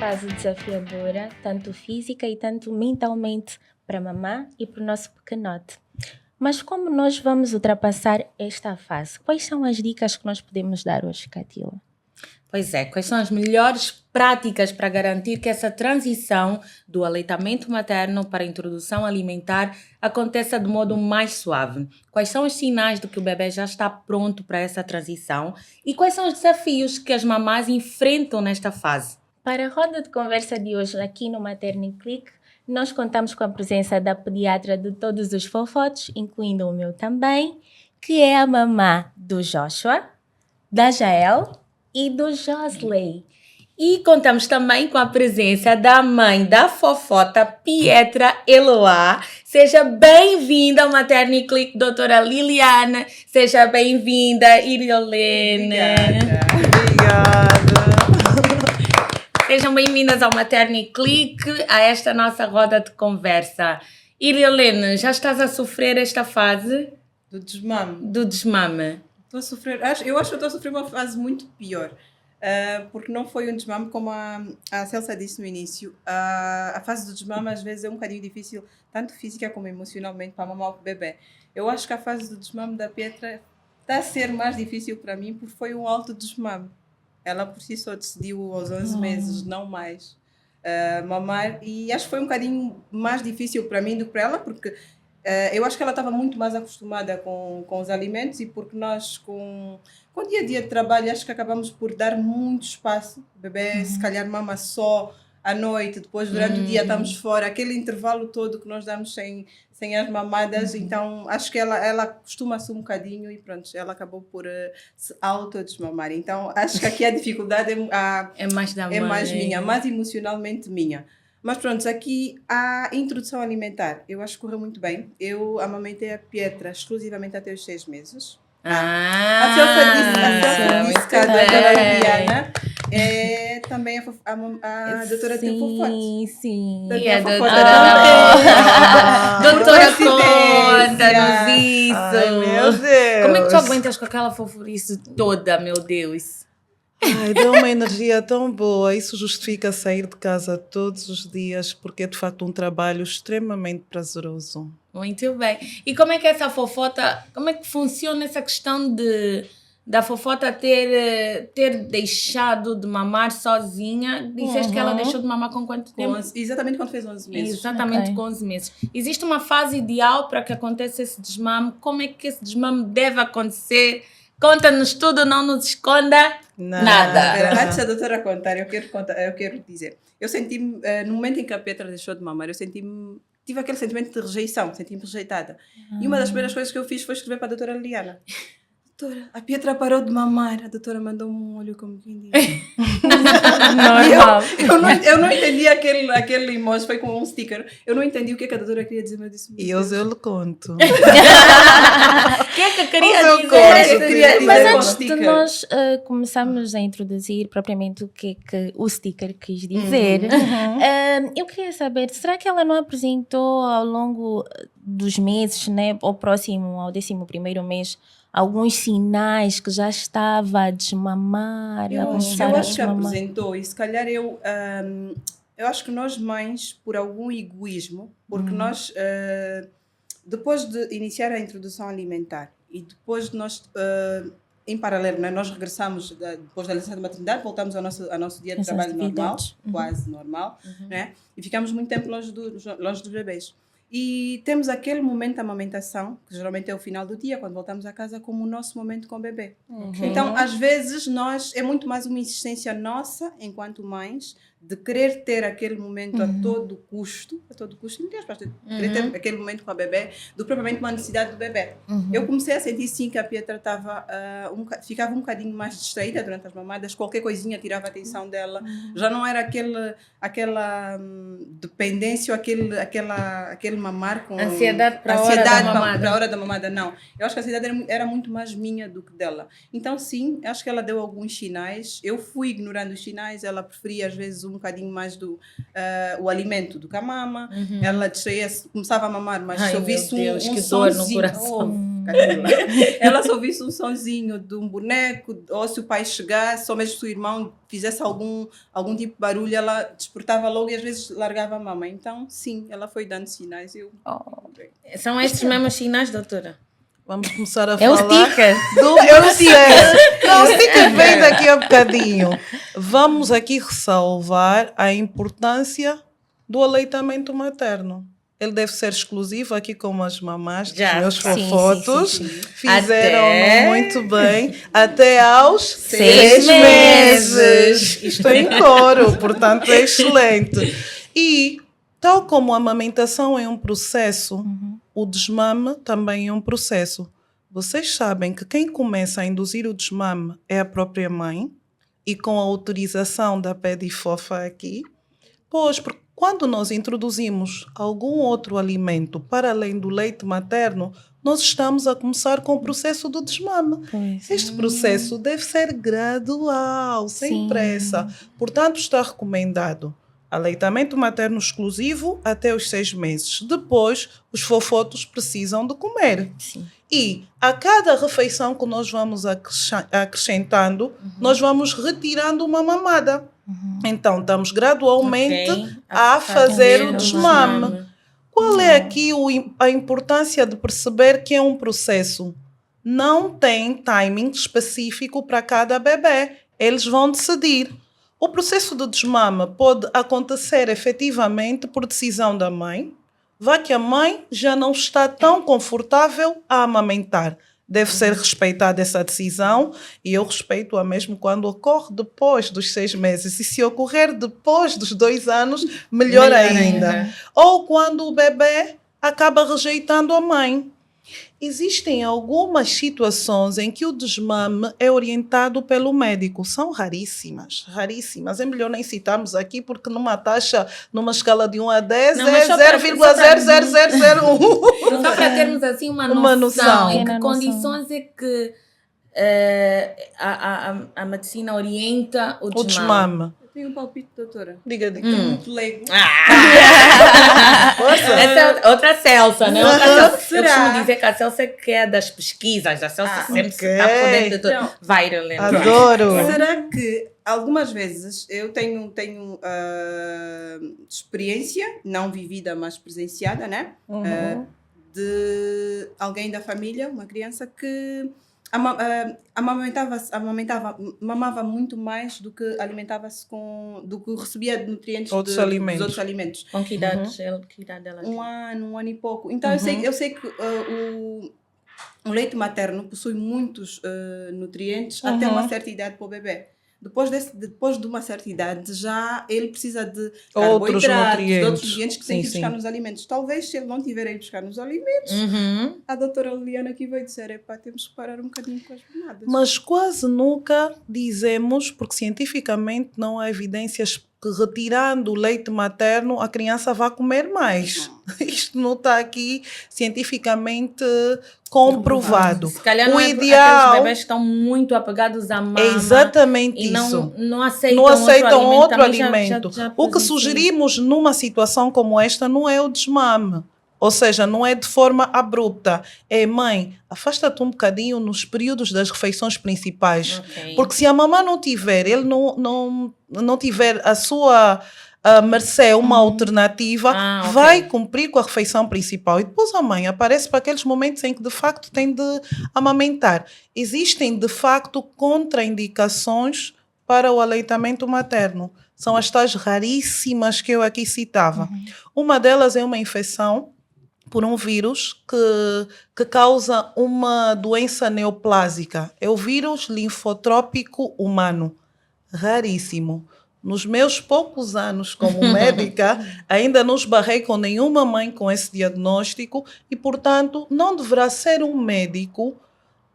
fase desafiadora, tanto física e tanto mentalmente para a mamã e para o nosso pequenote. Mas como nós vamos ultrapassar esta fase? Quais são as dicas que nós podemos dar hoje, Catila? Pois é, quais são as melhores práticas para garantir que essa transição do aleitamento materno para a introdução alimentar aconteça de modo mais suave? Quais são os sinais de que o bebê já está pronto para essa transição? E quais são os desafios que as mamás enfrentam nesta fase? Para a roda de conversa de hoje aqui no Maternity Click, nós contamos com a presença da pediatra de todos os fofotes, incluindo o meu também, que é a mamã do Joshua, da Jael e do Josley. E contamos também com a presença da mãe da fofota, Pietra Eloá. Seja bem-vinda ao Maternity Click, doutora Liliana. Seja bem-vinda, Iriolene. Obrigada. Sejam bem-vindas ao Maternity Click, a esta nossa roda de conversa. Iriolene, já estás a sofrer esta fase? Do desmame. Do desmame. Estou a sofrer, eu acho que estou a sofrer uma fase muito pior. Porque não foi um desmame como a Celsa disse no início. A fase do desmame às vezes é um bocadinho difícil, tanto física como emocionalmente, para a mamãe ou para o bebê. Eu acho que a fase do desmame da Pietra está a ser mais difícil para mim porque foi um alto desmame. Ela por si só decidiu aos 11 meses, não mais, mamar. E acho que foi um bocadinho mais difícil para mim do que para ela, porque eu acho que ela estava muito mais acostumada com os alimentos e porque nós, com o dia a dia de trabalho, acho que acabamos por dar muito espaço. O bebê, se calhar, mama só à noite, depois durante o dia estamos fora. Aquele intervalo todo que nós damos sem as mamadas, então acho que ela acostuma-se um bocadinho e pronto, ela acabou por se autodesmamar. Então acho que aqui a dificuldade é mais da mãe. É mais minha, mais emocionalmente minha. Mas pronto, aqui a introdução alimentar, eu acho que correu muito bem. Eu amamentei a Pietra exclusivamente até os 6 meses. A Celsa disse que a doutora Liliana é também a doutora tem fofote. Sim. E a doutora conta-nos isso. Ai, meu Deus. Como é que tu aguentas com aquela fofurice toda, meu Deus? Ai, dá uma energia tão boa. Isso justifica sair de casa todos os dias, porque é de facto um trabalho extremamente prazeroso. Muito bem. E como é que essa fofota, como é que funciona essa questão da fofota ter deixado de mamar sozinha? Disseste que ela deixou de mamar com quanto tempo? Exatamente quando fez 11 meses. Exatamente, com 11 meses. Existe uma fase ideal para que aconteça esse desmame? Como é que esse desmame deve acontecer? Conta-nos tudo, não nos esconda nada. Antes da doutora contar, eu quero dizer. Eu senti-me, no momento em que a Petra deixou de mamar, tive aquele sentimento de rejeição, senti-me rejeitada. E uma das primeiras coisas que eu fiz foi escrever para a doutora Liliana. Doutora, a Pietra parou de mamar. A doutora mandou-me um olho como quem diz. Normal. Eu não entendi aquele emoji, foi com um sticker. Eu não entendi o que a doutora queria dizer, mas eu disse... E hoje eu lhe conto. O que é que eu queria dizer? Mas antes de nós começarmos a introduzir propriamente o que o sticker quis dizer, eu queria saber, será que ela não apresentou ao longo dos meses, né, ao 11º mês, alguns sinais que já estava a desmamar? Eu acho que apresentou, e se calhar eu acho que nós mães, por algum egoísmo, porque nós, depois de iniciar a introdução alimentar e depois de nós, em paralelo, né, nós regressamos depois da licença de maternidade, voltamos ao nosso dia de trabalho normal, quase normal, né, e ficamos muito tempo longe dos bebês. E temos aquele momento da amamentação, que geralmente é o final do dia, quando voltamos a casa, como o nosso momento com o bebê. Então, às vezes, é muito mais uma insistência nossa, enquanto mães, de querer ter aquele momento a todo custo, querer ter aquele momento com a bebê, do propriamente uma necessidade do bebê. Eu comecei a sentir, sim, que a Pietra ficava um bocadinho mais distraída durante as mamadas, qualquer coisinha tirava a atenção dela, já não era aquela dependência ou aquele mamar com... Ansiedade para a hora da mamada, não. Eu acho que a ansiedade era muito mais minha do que dela. Então, sim, acho que ela deu alguns sinais. Eu fui ignorando os sinais, ela preferia, às vezes, um bocadinho mais o alimento do que a mama. Ela distraía-se, começava a mamar, mas se ouvisse um que dor no sonzinho, coração. Catila. Ela só ouvisse um sonzinho de um boneco, ou se o pai chegasse, ou mesmo se o irmão fizesse algum tipo de barulho, ela despertava logo e às vezes largava a mama. Então, sim, ela foi dando sinais. São estes mesmos sinais, doutora? Vamos começar a É o falar sticker. do processo. Não, o sticker vem daqui a bocadinho. Vamos aqui ressalvar a importância do aleitamento materno. Ele deve ser exclusivo aqui com as mamás dos meus Sim, fofotos. sim. Fizeram muito bem. Até aos 6 meses. Isto é em coro, portanto é excelente. E, tal como a amamentação é um processo, o desmame também é um processo. Vocês sabem que quem começa a induzir o desmame é a própria mãe, e com a autorização da Pedifofa aqui, pois, porque quando nós introduzimos algum outro alimento para além do leite materno, nós estamos a começar com o processo do desmame. Pois. Este processo deve ser gradual, sem Sim. pressa. Portanto, está recomendado aleitamento materno exclusivo até os 6 meses. Depois, os fofotos precisam de comer. Sim. E a cada refeição que nós vamos acrescentando, nós vamos retirando uma mamada. Então, estamos gradualmente Ok. a fazer o o desmame. Qual é aqui a importância de perceber que é um processo? Não tem timing específico para cada bebê. Eles vão decidir. O processo de desmame pode acontecer efetivamente por decisão da mãe, vá que a mãe já não está tão confortável a amamentar. Deve ser respeitada essa decisão, e eu respeito-a mesmo quando ocorre depois dos 6 meses. E se ocorrer depois dos 2 anos, melhor ainda. Ou quando o bebê acaba rejeitando a mãe. Existem algumas situações em que o desmame é orientado pelo médico. São raríssimas, raríssimas. É melhor nem citarmos aqui, porque numa taxa, numa escala de 1 a 10, Não, é mas só para- 0,00001. Só para termos assim uma noção, Uma noção. em que Pequena noção. condições é que a medicina orienta o O desmame. desmame. Eu tenho um palpite, doutora. Diga. Muito leigo. Essa é outra Celsa, né? Outra Celsa. Eu Será? costumo dizer que a Celsa é que é das pesquisas. A Celsa sempre está por dentro de tudo. Não. Vai, Helena. Adoro. Será que algumas vezes eu tenho experiência, não vivida, mas presenciada, né? De alguém da família, uma criança que mamava muito mais do que alimentava-se do que recebia de nutrientes Outros dos alimentos. outros alimentos. Com que idade, que idade ela tinha? Um ano e pouco. Então eu sei que o leite materno possui muitos nutrientes até uma certa idade para o bebê. Depois de uma certa idade, já ele precisa de Outros carboidratos, de nutrientes. outros nutrientes que tem que ir Sim, buscar sim. nos alimentos. Talvez, se ele não tiver a ir buscar nos alimentos, a doutora Liliana aqui vai dizer, temos que parar um bocadinho com as mamadas. Mas quase nunca dizemos, porque cientificamente não há evidências que retirando o leite materno a criança vai comer mais. Isto não está aqui cientificamente comprovado. Se calhar O não ideal aqueles bebés que estão muito apegados à mama. é exatamente E isso. não aceitam, Não aceitam outro também alimento. já O que presenciei. sugerimos numa situação como esta não é o desmame. Ou seja, não é de forma abrupta. É, mãe, afasta-te um bocadinho nos períodos das refeições principais. Ok. Porque se a mamã não tiver, ele não tiver a sua mercê uma alternativa, Ok. vai cumprir com a refeição principal. E depois a mãe aparece para aqueles momentos em que de facto tem de amamentar. Existem de facto contraindicações para o aleitamento materno. São as tais raríssimas que eu aqui citava. Uma delas é uma infecção por um vírus que causa uma doença neoplásica. É o vírus linfotrópico humano. Raríssimo. Nos meus poucos anos como médica, ainda não esbarrei com nenhuma mãe com esse diagnóstico e, portanto, não deverá ser um médico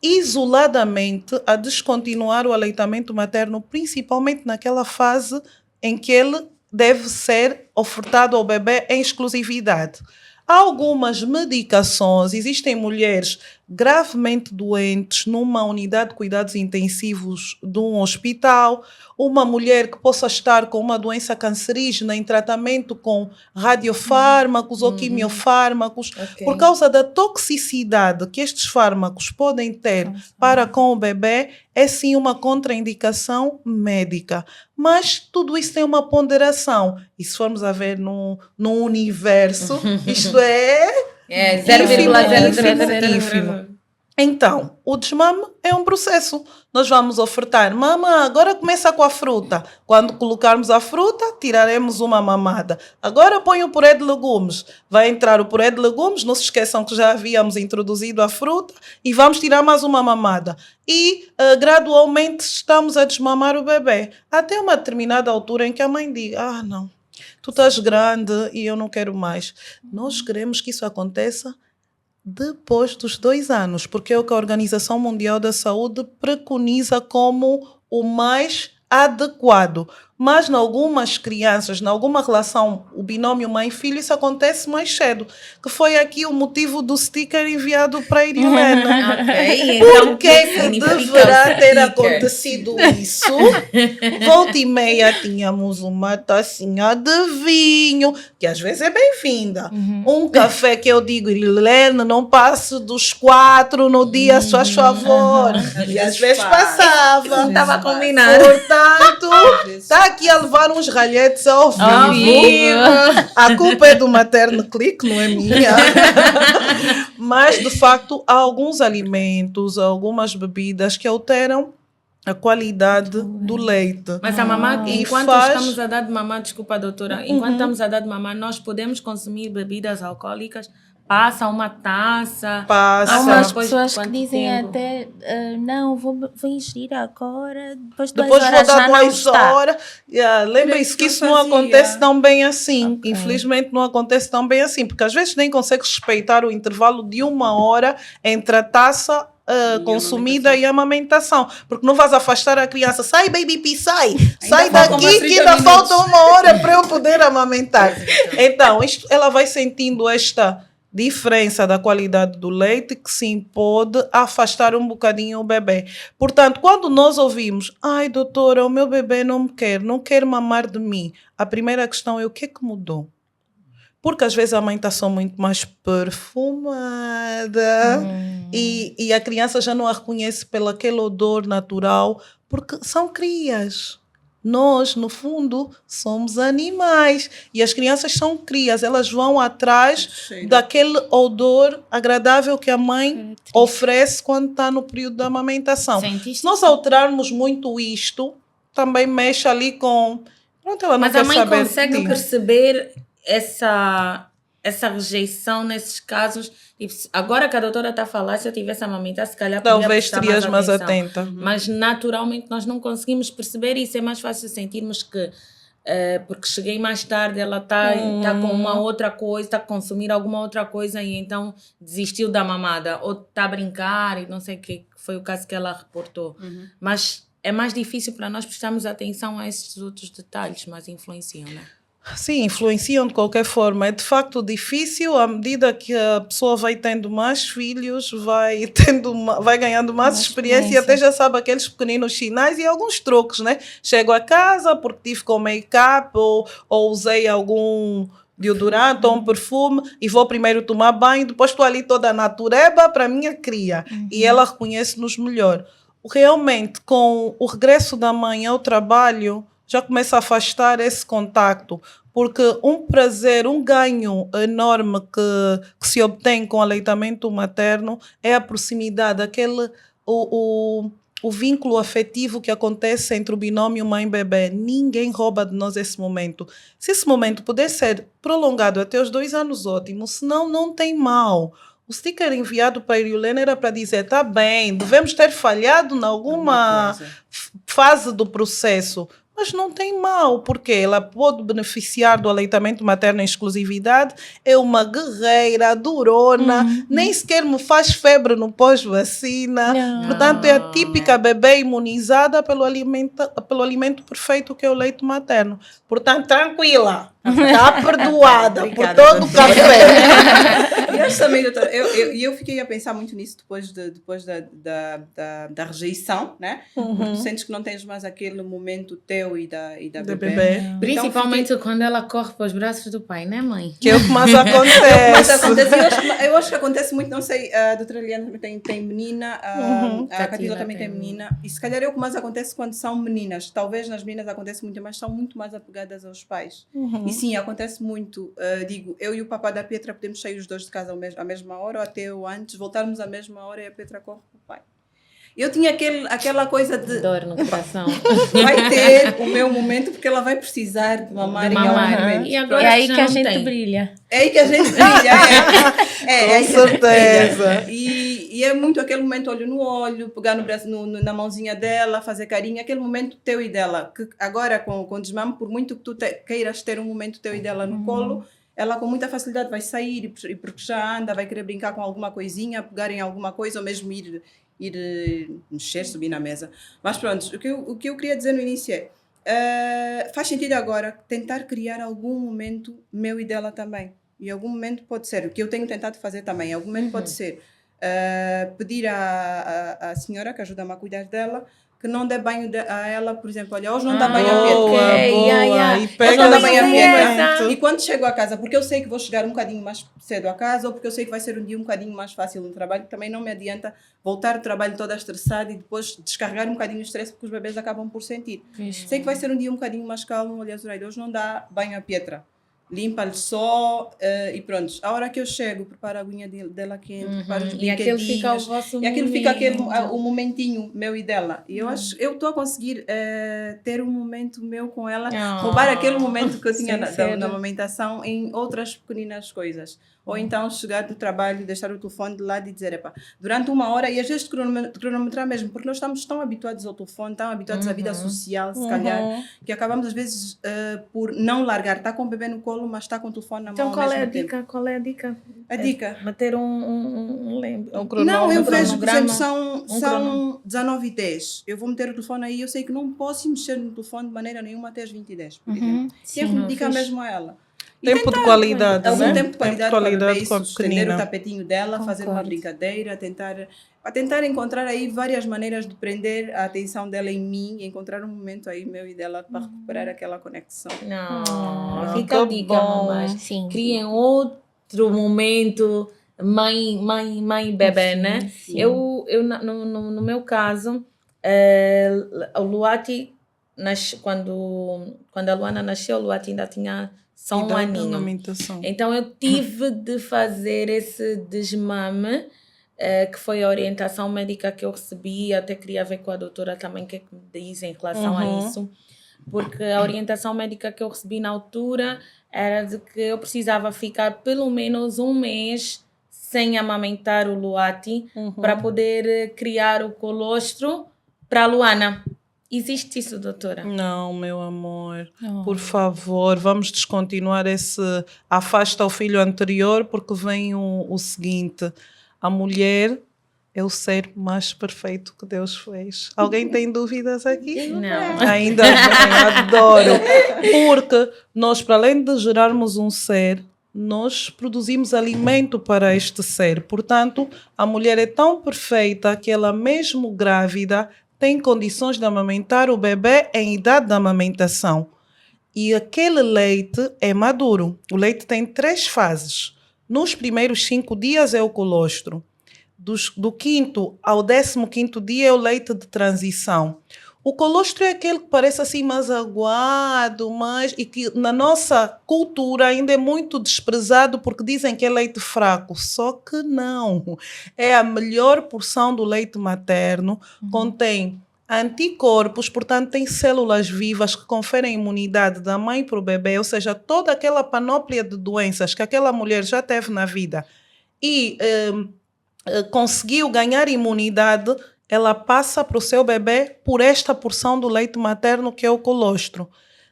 isoladamente a descontinuar o aleitamento materno, principalmente naquela fase em que ele deve ser ofertado ao bebê em exclusividade. Há algumas medicações, existem mulheres gravemente doentes numa unidade de cuidados intensivos de um hospital, uma mulher que possa estar com uma doença cancerígena em tratamento com radiofármacos ou quimiofármacos, por causa da toxicidade que estes fármacos podem ter para com o bebê, é sim uma contraindicação médica. Mas tudo isso tem uma ponderação. E se formos a ver no universo, isto é 0,000. Então, o desmame é um processo. Nós vamos ofertar, mama, agora começa com a fruta. Quando colocarmos a fruta, tiraremos uma mamada. Agora põe o puré de legumes. Vai entrar o puré de legumes, não se esqueçam que já havíamos introduzido a fruta, e vamos tirar mais uma mamada. E gradualmente estamos a desmamar o bebê. Até uma determinada altura em que a mãe diga, não, tu estás grande e eu não quero mais. Nós queremos que isso aconteça depois dos 2 anos, porque é o que a Organização Mundial da Saúde preconiza como o mais adequado. Mas, em algumas crianças, em alguma relação, o binômio mãe-filho, isso acontece mais cedo. Que foi aqui o motivo do sticker enviado para a Irilena. Por que deverá ter acontecido isso? Volta e meia tínhamos uma tacinha de vinho, que às vezes é bem-vinda. Um café que eu digo, Irilena, não passe dos 4 no dia, só a favor. E às vezes passava. Não estava combinado. Portanto, está aqui a levar uns ralhetes ao vivo. A culpa é do Materno Clique, não é minha. Mas, de facto, há alguns alimentos, algumas bebidas que alteram a qualidade do leite. Mas a mamá, enquanto estamos a dar de mamar, desculpa, doutora, enquanto estamos a dar de mamar, nós podemos consumir bebidas alcoólicas. Passa uma taça. Há umas depois pessoas de que quanto dizem tempo? até, não, vou ingerir agora, depois Depois vou vou já dar não 2 está. horas. Lembrem-se que isso não acontece tão bem assim. Infelizmente não acontece tão bem assim, porque às vezes nem consegue respeitar o intervalo de 1 hora entre a taça consumida e a amamentação, porque não vais afastar a criança, sai baby pee, sai daqui que ainda falta 1 hora para eu poder amamentar. Então, ela vai sentindo esta diferença da qualidade do leite que sim pode afastar um bocadinho o bebê. Portanto, quando nós ouvimos, ai doutora, o meu bebê não quer mamar de mim, a primeira questão é o que é que mudou? Porque às vezes a mãe está só muito mais perfumada e a criança já não a reconhece pelo aquele odor natural, porque são crias. Nós, no fundo, somos animais. E as crianças são crias. Elas vão atrás daquele odor agradável que a mãe oferece quando está no período da amamentação. Se nós alterarmos muito isto, também mexe ali com... Pronto, ela não Mas quer a mãe saber consegue perceber essa rejeição nesses casos. Tipo, agora que a doutora está a falar, se eu tivesse a amamentar, se calhar talvez terias mais atenta. Mas naturalmente nós não conseguimos perceber isso. É mais fácil sentirmos que porque cheguei mais tarde, ela está com uma outra coisa, está a consumir alguma outra coisa e então desistiu da mamada ou está a brincar e não sei o que foi o caso que ela reportou. Mas é mais difícil para nós prestarmos atenção a esses outros detalhes, mas influenciam, né? Sim, influenciam de qualquer forma. É de facto difícil à medida que a pessoa vai tendo mais filhos, vai ganhando mais experiência e até já sabe aqueles pequeninos sinais e alguns truques, né? Chego a casa porque tive com make-up ou usei algum deodorante ou um perfume e vou primeiro tomar banho, depois estou ali toda natureba para a minha cria e ela reconhece-nos melhor. Realmente, com o regresso da mãe ao trabalho, já começa a afastar esse contacto, porque um prazer, um ganho enorme que se obtém com o aleitamento materno é a proximidade, o vínculo afetivo que acontece entre o binômio mãe-bebê. Ninguém rouba de nós esse momento. Se esse momento puder ser prolongado até os 2 anos, ótimo, senão não tem mal. O sticker enviado para a Irilena era para dizer, tá bem, devemos ter falhado em alguma fase do processo, mas não tem mal, porque ela pode beneficiar do aleitamento materno em exclusividade, é uma guerreira, durona, nem sequer me faz febre no pós-vacina, portanto é a típica bebê imunizada pelo alimento perfeito que é o leite materno. Portanto, tranquila, está perdoada por todo o café. E acho também, doutora, eu fiquei a pensar muito nisso depois da rejeição, né? Porque tu sentes que não tens mais aquele momento teu e da Do bebê. bebê. Principalmente quando ela corre para os braços do pai, né, mãe? Que é o que mais Mas acontece. acontece, eu acho que acontece muito, não sei, a doutora Eliana também tem menina, a Catila também tem menina, e se calhar é o que mais acontece quando são meninas. Talvez nas meninas acontece muito, mas são muito mais apegadas aos pais. E sim, acontece muito, digo, eu e o papá da Petra podemos sair os dois de casa à mesma hora, ou até ou antes, voltarmos à mesma hora e a Petra corre para o pai. Eu tinha aquela coisa de Dor no coração. vai ter o meu momento porque ela vai precisar de mamar em algum momento. E agora É aí já que a não gente tem. brilha. É aí que a gente brilha. Com aí que a gente certeza. brilha. E é muito aquele momento olho no olho, pegar no braço, na mãozinha dela, fazer carinho, aquele momento teu e dela. Que agora com o desmame, por muito que tu queiras ter um momento teu e dela no colo, ela com muita facilidade vai sair e porque já anda, vai querer brincar com alguma coisinha, pegar em alguma coisa ou mesmo ir mexer, subir na mesa. Mas pronto, o que eu queria dizer no início faz sentido agora tentar criar algum momento meu e dela também. E algum momento pode ser, o que eu tenho tentado fazer também, algum momento pode ser pedir à senhora que ajuda-me a cuidar dela que não dê banho a ela, por exemplo, olha, hoje não dá banho a Petra. Boa. E Hoje pega não dá nesse banho a Petra. momento. E quando chego a casa, porque eu sei que vou chegar um bocadinho mais cedo a casa, ou porque eu sei que vai ser um dia um bocadinho mais fácil no trabalho, também não me adianta voltar do trabalho toda estressada e depois descarregar um bocadinho o estresse, porque os bebês acabam por sentir. Sei que vai ser um dia um bocadinho mais calmo, olha, Zoraida, hoje não dá banho a Petra. Limpa-lhe só e pronto. A hora que eu chego, preparo a aguinha dela quente, preparo os E aquilo fica o brinquedinhos. vosso E aquilo fica momento. o momentinho meu e dela. E eu acho eu estou a conseguir ter um momento meu com ela, roubar aquele momento que eu tinha na amamentação em outras pequeninas coisas. Ou então chegar do trabalho, deixar o telefone de lado e dizer, epá, durante uma hora, e às vezes cronometrar mesmo, porque nós estamos tão habituados ao telefone, tão habituados à vida social, se calhar, que acabamos às vezes por não largar. Está com o bebê no colo, mas está com o telefone na mão Então, ao mesmo tempo. qual é a dica? A dica? Meter um Não, eu vejo, por exemplo, cronograma. são 19h10. Eu vou meter o telefone aí, eu sei que não posso mexer no telefone de maneira nenhuma até as 20h10, por exemplo. Devo me dedicar mesmo a ela. E Tempo de qualidade, algum né? tempo de qualidade com a bebê, com a estender o pequenina. tapetinho dela, fazer uma brincadeira, tentar encontrar aí várias maneiras de prender a atenção dela em mim e encontrar um momento aí meu e dela para recuperar aquela conexão. Não, fica a que dica, bom. mamãe. Sim. Criem outro momento mãe e bebê, né? Sim. Eu no meu caso, o Luati, quando a Luana nasceu, o Luati ainda tinha só um aninho. Amamentação. Então eu tive de fazer esse desmame, que foi a orientação médica que eu recebi, até queria ver com a doutora também o que é que me diz em relação a isso, porque a orientação médica que eu recebi na altura era de que eu precisava ficar pelo menos um mês sem amamentar o Luati para poder criar o colostro para a Luana. Existe isso, doutora? Não, meu amor. Por favor, vamos descontinuar esse afasta o filho anterior, porque vem o seguinte. A mulher é o ser mais perfeito que Deus fez. Alguém tem dúvidas aqui? Não. Ainda bem, adoro. Porque nós, para além de gerarmos um ser, nós produzimos alimento para este ser. Portanto, a mulher é tão perfeita que ela, mesmo grávida, tem condições de amamentar o bebê em idade de amamentação. E aquele leite é maduro. O leite tem 3 fases. Nos primeiros 5 dias é o colostro. Do 5º ao 15º dia é o leite de transição. O colostro é aquele que parece assim mais aguado, e que na nossa cultura ainda é muito desprezado porque dizem que é leite fraco. Só que não. É a melhor porção do leite materno. Contém anticorpos, portanto tem células vivas que conferem imunidade da mãe para o bebê, ou seja, toda aquela panóplia de doenças que aquela mulher já teve na vida e conseguiu ganhar imunidade, ela passa para o seu bebê por esta porção do leite materno que é o colostro.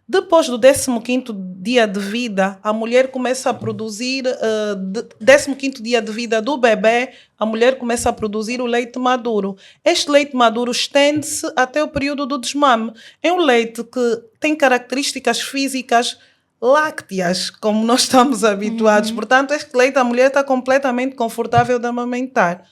Depois do 15º dia de vida, a mulher começa a produzir, 15º dia de vida do bebê, a mulher começa a produzir o leite maduro. Este leite maduro estende-se até o período do desmame. É um leite que tem características físicas lácteas, como nós estamos habituados. Portanto, este leite, a mulher está completamente confortável de amamentar.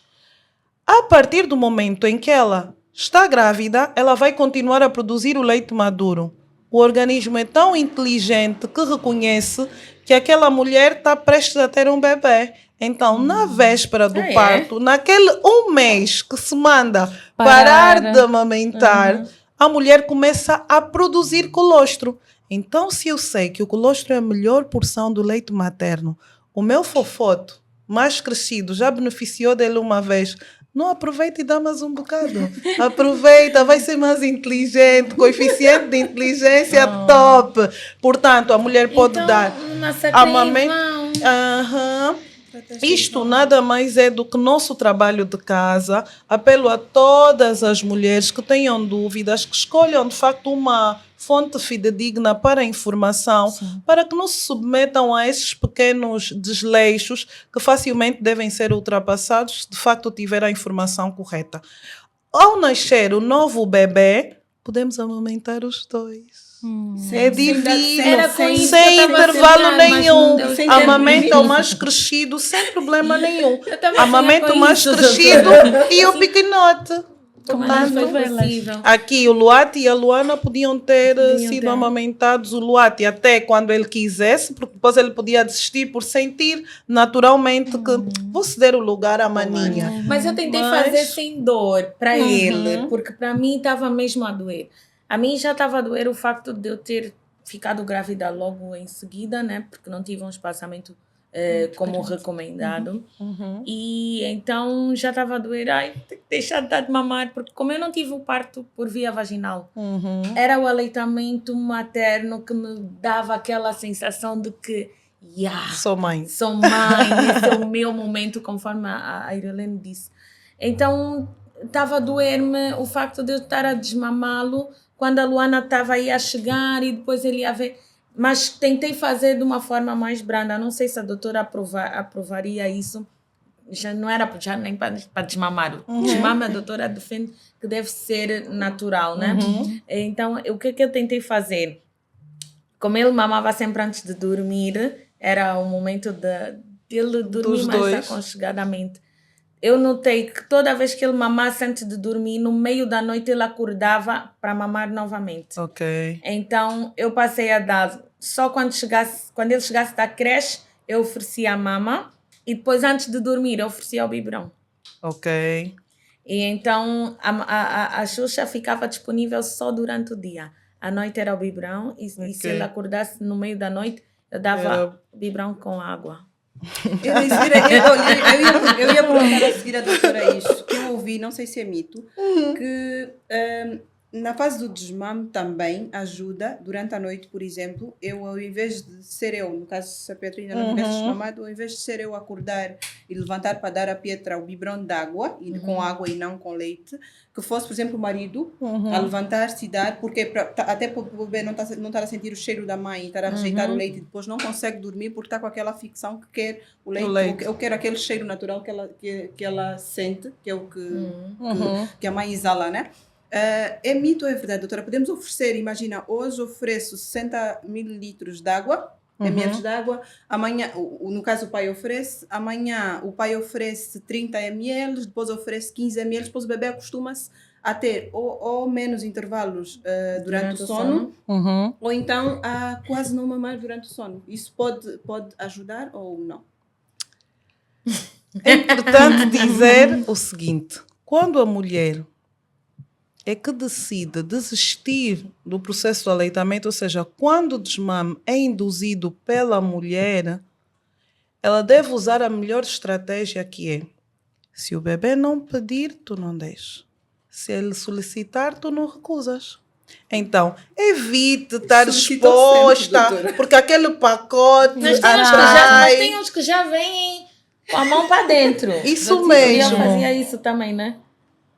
A partir do momento em que ela está grávida, ela vai continuar a produzir o leite maduro. O organismo é tão inteligente que reconhece que aquela mulher está prestes a ter um bebê. Então, na véspera do parto, naquele 1 mês que se manda parar de amamentar, a mulher começa a produzir colostro. Então, se eu sei que o colostro é a melhor porção do leite materno, o meu fofoto mais crescido já beneficiou dele uma vez, não aproveita e dá mais um bocado. Aproveita, vai ser mais inteligente, coeficiente de inteligência top. Portanto, a mulher pode dar amamento. Isto nada mais é do que nosso trabalho de casa. Apelo a todas as mulheres que tenham dúvidas, que escolham de facto uma fonte fidedigna para a informação, para que não se submetam a esses pequenos desleixos que facilmente devem ser ultrapassados se de facto tiver a informação correta. Ao nascer o novo bebê, podemos amamentar os dois. É divino, sem intervalo nenhum. Amamenta o mais crescido, sem problema nenhum. Amamenta o mais crescido e o pequenote. Portanto, aqui o Luati e a Luana podiam ter sido amamentados. O Luati até quando ele quisesse, porque depois ele podia desistir por sentir naturalmente que vou ceder o lugar à maninha. Mas eu tentei fazer sem dor para ele, porque para mim estava mesmo a doer. A mim já estava a doer o facto de eu ter ficado grávida logo em seguida, né? Porque não tive um espaçamento como recomendado. E então já estava a doer. Ai, tenho que deixar de dar de mamar. Porque como eu não tive o parto por via vaginal, era o aleitamento materno que me dava aquela sensação de que sou mãe. Esse é o meu momento, conforme a Irelene disse. Então estava a doer-me o facto de eu estar a desmamá-lo quando a Luana estava aí a chegar e depois ele ia ver. Mas tentei fazer de uma forma mais branda. Não sei se a doutora aprovaria isso. Já não era já nem para desmamar. Desmama, a doutora defende que deve ser natural, né? Então, o que eu tentei fazer? Como ele mamava sempre antes de dormir, era o momento de ele dormir mais aconchegadamente. Eu notei que toda vez que ele mamasse antes de dormir, no meio da noite ele acordava para mamar novamente. Ok. Então, eu passei a dar, só quando ele chegasse da creche, eu oferecia a mama e depois, antes de dormir, eu oferecia o biberão. Ok. E então, a Xuxa ficava disponível só durante o dia. À noite era o biberão e se ele acordasse no meio da noite, eu dava biberão com água. Eu ia perguntar a seguir a doutora isto, que eu ouvi, não sei se é mito, que na fase do desmame também ajuda, durante a noite, por exemplo, eu ao invés de ser eu, no caso se a Pietra ainda não tivesse desmamado, ao invés de ser eu acordar e levantar para dar à Pietra o biberão de água, com água e não com leite, que fosse, por exemplo, o marido a levantar-se e dar, porque até para o bebê não estar a sentir o cheiro da mãe e estar a rejeitar o leite e depois não consegue dormir porque está com aquela ficção que quer o leite. Eu quero aquele cheiro natural que ela sente, que é o que a mãe exala, né? É mito ou é verdade, doutora? Podemos oferecer, imagina, hoje ofereço 60 mililitros de água, ml de água, amanhã, no caso o pai oferece, amanhã o pai oferece 30 ml, depois oferece 15 ml, depois o bebê acostuma-se a ter ou menos intervalos durante o sono, ou então a quase não mamar durante o sono. Isso pode ajudar ou não? É importante dizer o seguinte, quando a mulher é que decide desistir do processo do aleitamento, ou seja, quando o desmame é induzido pela mulher, ela deve usar a melhor estratégia que é: se o bebê não pedir, tu não deixes. Se ele solicitar, tu não recusas. Então, evite estar exposta, sempre, porque aquele pacote mas tem uns que já vêm com a mão para dentro. Isso mesmo. Eu fazia isso também, né?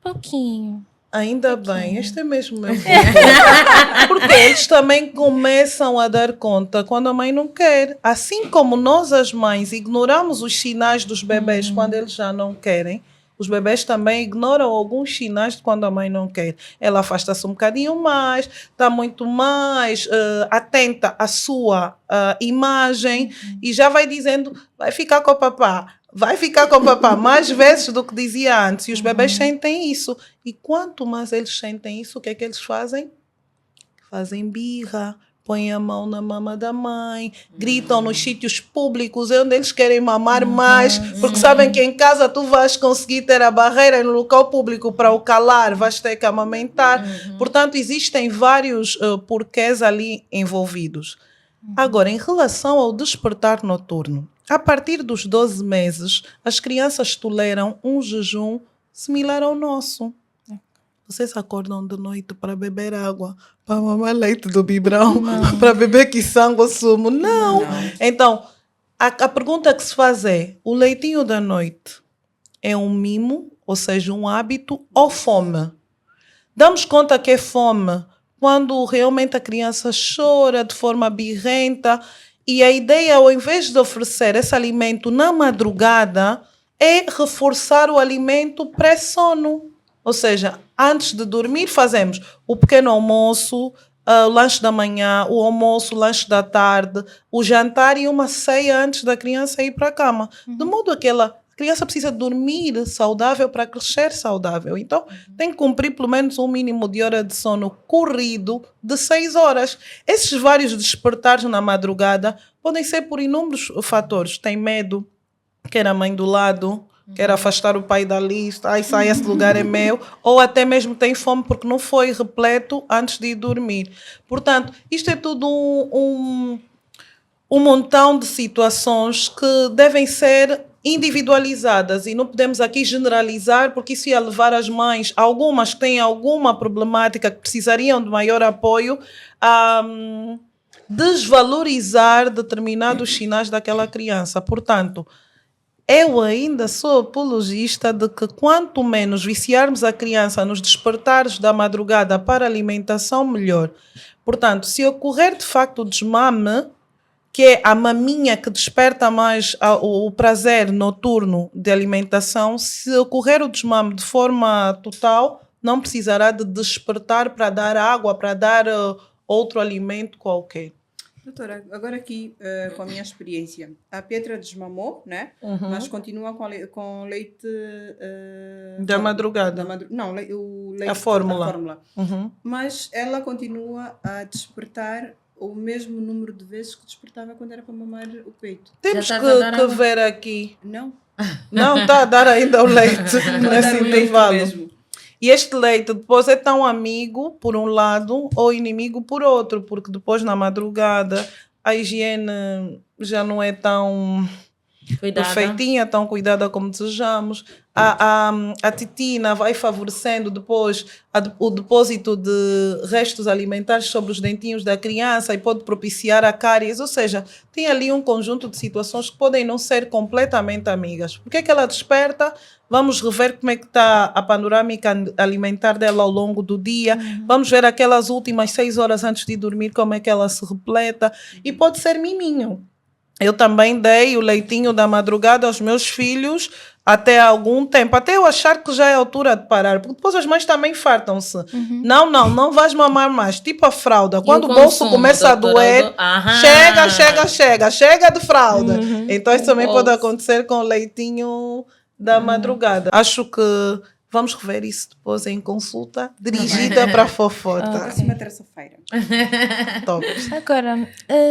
Pouquinho. Ainda bem, este é mesmo meu ponto. Porque eles também começam a dar conta quando a mãe não quer. Assim como nós, as mães, ignoramos os sinais dos bebês quando eles já não querem, os bebés também ignoram alguns sinais de quando a mãe não quer. Ela afasta-se um bocadinho mais, está muito mais atenta à sua imagem e já vai dizendo, vai ficar com o papá. Vai ficar com o papá mais vezes do que dizia antes. E os bebés sentem isso. E quanto mais eles sentem isso, o que é que eles fazem? Fazem birra, põem a mão na mama da mãe, gritam nos sítios públicos, é onde eles querem mamar mais, porque sabem que em casa tu vais conseguir ter a barreira e no local público para o calar, vais ter que amamentar. Portanto, existem vários porquês ali envolvidos. Agora, em relação ao despertar noturno, a partir dos 12 meses, as crianças toleram um jejum similar ao nosso. Vocês acordam de noite para beber água, para mamar leite do biberão, para beber quiçango ou sumo? Não. Então, a pergunta que se faz é, o leitinho da noite é um mimo, ou seja, um hábito ou fome? Damos conta que é fome quando realmente a criança chora de forma birrenta e a ideia, ao invés de oferecer esse alimento na madrugada, é reforçar o alimento pré-sono. Ou seja, antes de dormir fazemos o pequeno almoço, o lanche da manhã, o almoço, o lanche da tarde, o jantar e uma ceia antes da criança ir para a cama. De modo a que a criança precisa dormir saudável para crescer saudável. Então, tem que cumprir pelo menos um mínimo de hora de sono corrido de 6 horas. Esses vários despertares na madrugada podem ser por inúmeros fatores. Tem medo, quer a mãe do lado, quer afastar o pai dali, sai, esse lugar é meu, ou até mesmo tem fome porque não foi repleto antes de ir dormir. Portanto, isto é tudo um montão de situações que devem ser individualizadas e não podemos aqui generalizar porque isso ia levar as mães, algumas que têm alguma problemática que precisariam de maior apoio, a desvalorizar determinados sinais daquela criança. Portanto, eu ainda sou apologista de que quanto menos viciarmos a criança nos despertares da madrugada para alimentação, melhor. Portanto, se ocorrer de facto o desmame, que é a maminha que desperta mais o prazer noturno de alimentação, se ocorrer o desmame de forma total, não precisará de despertar para dar água, para dar outro alimento qualquer. Doutora, agora aqui com a minha experiência, a Pietra desmamou, né? Mas continua com leite... da madrugada. Não, o leite, a fórmula. Mas ela continua a despertar o mesmo número de vezes que despertava quando era para mamar o peito. Temos que ver aqui. Não. Não, está a dar ainda o leite nesse intervalo. Mesmo. E este leite depois é tão amigo por um lado ou inimigo por outro, porque depois na madrugada a higiene já não é tão perfeitinha, tão cuidada como desejamos. A titina vai favorecendo depois o depósito de restos alimentares sobre os dentinhos da criança e pode propiciar a cáries. Ou seja, tem ali um conjunto de situações que podem não ser completamente amigas. Por que é que ela desperta? Vamos rever como é que está a panorâmica alimentar dela ao longo do dia. Vamos ver aquelas últimas 6 horas antes de dormir, como é que ela se repleta. E pode ser miminho. Eu também dei o leitinho da madrugada aos meus filhos até algum tempo, até eu achar que já é a altura de parar, porque depois as mães também fartam-se. Não vais mamar mais, tipo a fralda, quando o bolso começa a doer, chega de fralda. Então isso também pode acontecer com o leitinho da madrugada. Acho que vamos rever isso depois em consulta dirigida para a Fofota. Próxima terça-feira. Top. Agora,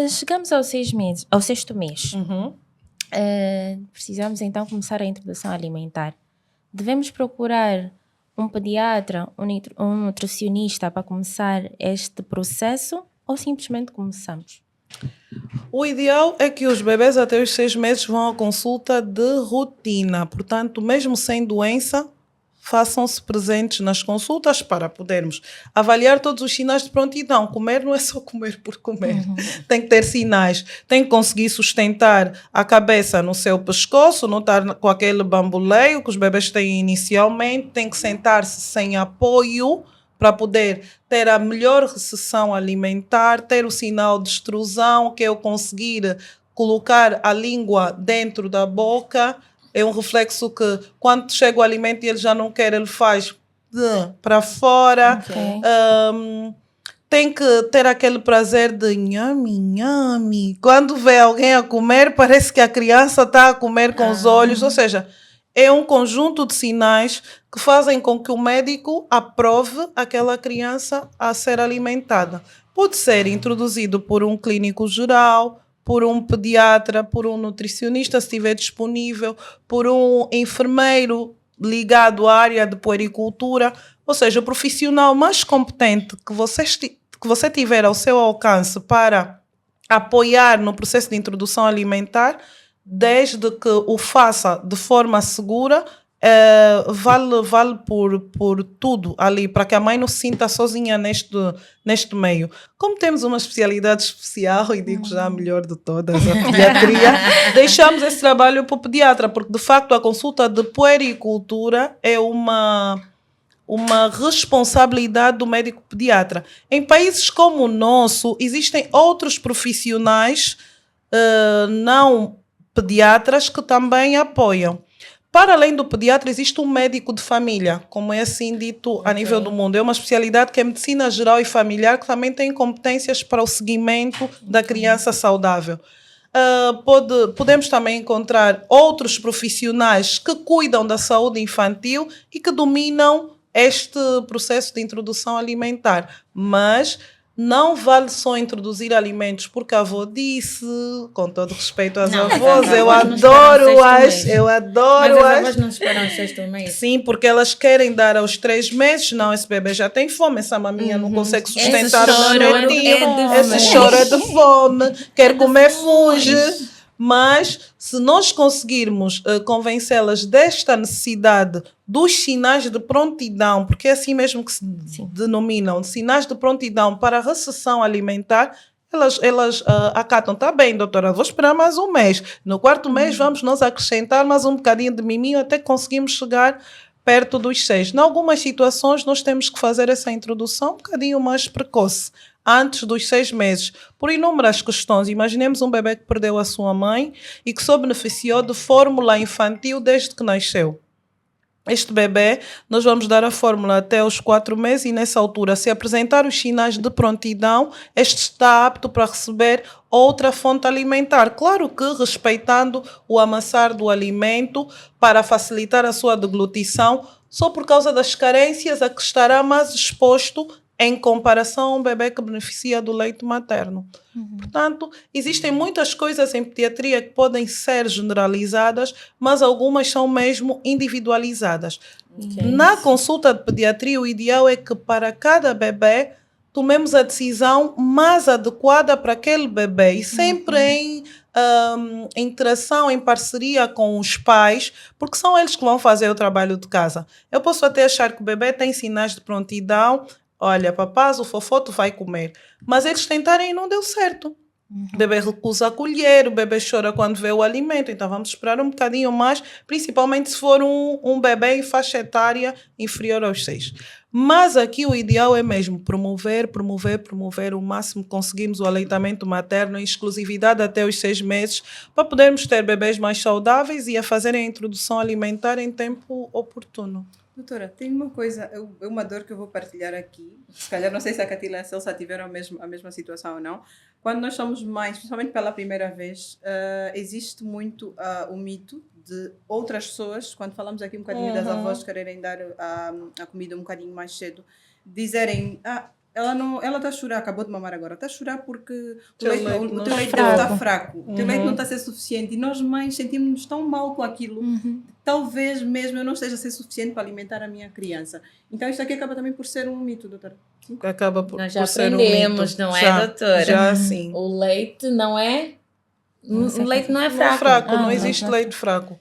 chegamos aos 6 meses, ao 6º mês. Precisamos então começar a introdução alimentar. Devemos procurar um pediatra, um nutricionista para começar este processo ou simplesmente começamos? O ideal é que os bebês até os 6 meses vão à consulta de rotina. Portanto, mesmo sem doença, façam-se presentes nas consultas para podermos avaliar todos os sinais de prontidão. Comer não é só comer por comer. Tem que ter sinais. Tem que conseguir sustentar a cabeça no seu pescoço, não estar com aquele bamboleio que os bebês têm inicialmente. Tem que sentar-se sem apoio para poder ter a melhor recepção alimentar, ter o sinal de extrusão, que é eu conseguir colocar a língua dentro da boca, É um reflexo que, quando chega o alimento e ele já não quer, ele faz para fora. Ok. Tem que ter aquele prazer de nhami, nhami. Quando vê alguém a comer, parece que a criança está a comer com os olhos. Ou seja, é um conjunto de sinais que fazem com que o médico aprove aquela criança a ser alimentada. Pode ser introduzido por um clínico geral, por um pediatra, por um nutricionista, se estiver disponível, por um enfermeiro ligado à área de puericultura. Ou seja, o profissional mais competente que você tiver ao seu alcance para apoiar no processo de introdução alimentar, desde que o faça de forma segura, vale por tudo ali, para que a mãe não se sinta sozinha neste meio. Como temos uma especialidade especial, e digo já a melhor de todas, a pediatria, deixamos esse trabalho para o pediatra, porque de facto a consulta de puericultura é uma responsabilidade do médico pediatra. Em países como o nosso, existem outros profissionais não pediatras que também apoiam. Para além do pediatra, existe um médico de família, como é assim dito a nível do mundo. É uma especialidade que é medicina geral e familiar, que também tem competências para o seguimento da criança saudável. Podemos também encontrar outros profissionais que cuidam da saúde infantil e que dominam este processo de introdução alimentar. Mas não vale só introduzir alimentos porque a avó disse, com todo respeito às avós, eu adoro-as, Mas as avós não esperam o sexto mês? Sim, porque elas querem dar aos 3 meses, não, esse bebê já tem fome, essa maminha não consegue sustentar o netinho, esse choro é de fome, quer comer funge. Mas se nós conseguirmos convencê-las desta necessidade dos sinais de prontidão, porque é assim mesmo que se denominam, sinais de prontidão para a recepção alimentar, elas acatam. Tá bem, doutora, vou esperar mais um mês. No 4º mês vamos nós acrescentar mais um bocadinho de miminho até que conseguimos chegar perto dos 6. Em algumas situações nós temos que fazer essa introdução um bocadinho mais precoce, antes dos 6 meses, por inúmeras questões. Imaginemos um bebê que perdeu a sua mãe e que só beneficiou de fórmula infantil desde que nasceu. Este bebê, nós vamos dar a fórmula até os 4 meses e nessa altura, se apresentar os sinais de prontidão, este está apto para receber outra fonte alimentar. Claro que respeitando o amassar do alimento para facilitar a sua deglutição, só por causa das carências a que estará mais exposto em comparação a um bebê que beneficia do leite materno. Portanto, existem muitas coisas em pediatria que podem ser generalizadas, mas algumas são mesmo individualizadas. Na consulta de pediatria, o ideal é que para cada bebê tomemos a decisão mais adequada para aquele bebê e sempre em interação, em parceria com os pais, porque são eles que vão fazer o trabalho de casa. Eu posso até achar que o bebê tem sinais de prontidão. Olha, papaz, o fofoto vai comer. Mas eles tentarem e não deu certo. O bebê recusa a colher, o bebê chora quando vê o alimento. Então vamos esperar um bocadinho mais, principalmente se for um bebê em faixa etária inferior aos 6. Mas aqui o ideal é mesmo promover o máximo que conseguimos o aleitamento materno em exclusividade até os 6 meses, para podermos ter bebês mais saudáveis e a fazerem a introdução alimentar em tempo oportuno. Doutora, tem uma coisa, uma dor que eu vou partilhar aqui. Se calhar, não sei se a Catila e a Celsa tiveram a mesma situação ou não. Quando nós somos mães, principalmente pela primeira vez, existe muito o mito de outras pessoas, quando falamos aqui um bocadinho das avós quererem dar a comida um bocadinho mais cedo, dizerem, ela está a chorar, acabou de mamar agora, está a chorar porque o teu leite está fraco, o teu leite não está a ser suficiente. E nós mães sentimos-nos tão mal com aquilo, talvez mesmo eu não esteja a ser suficiente para alimentar a minha criança. Então isto aqui acaba também por ser um mito, doutora. Sim? Acaba por, nós já por ser um aprendemos, mito. não é, doutora? Já sim. O leite não é... O leite não é Não é fraco. fraco, não existe leite fraco.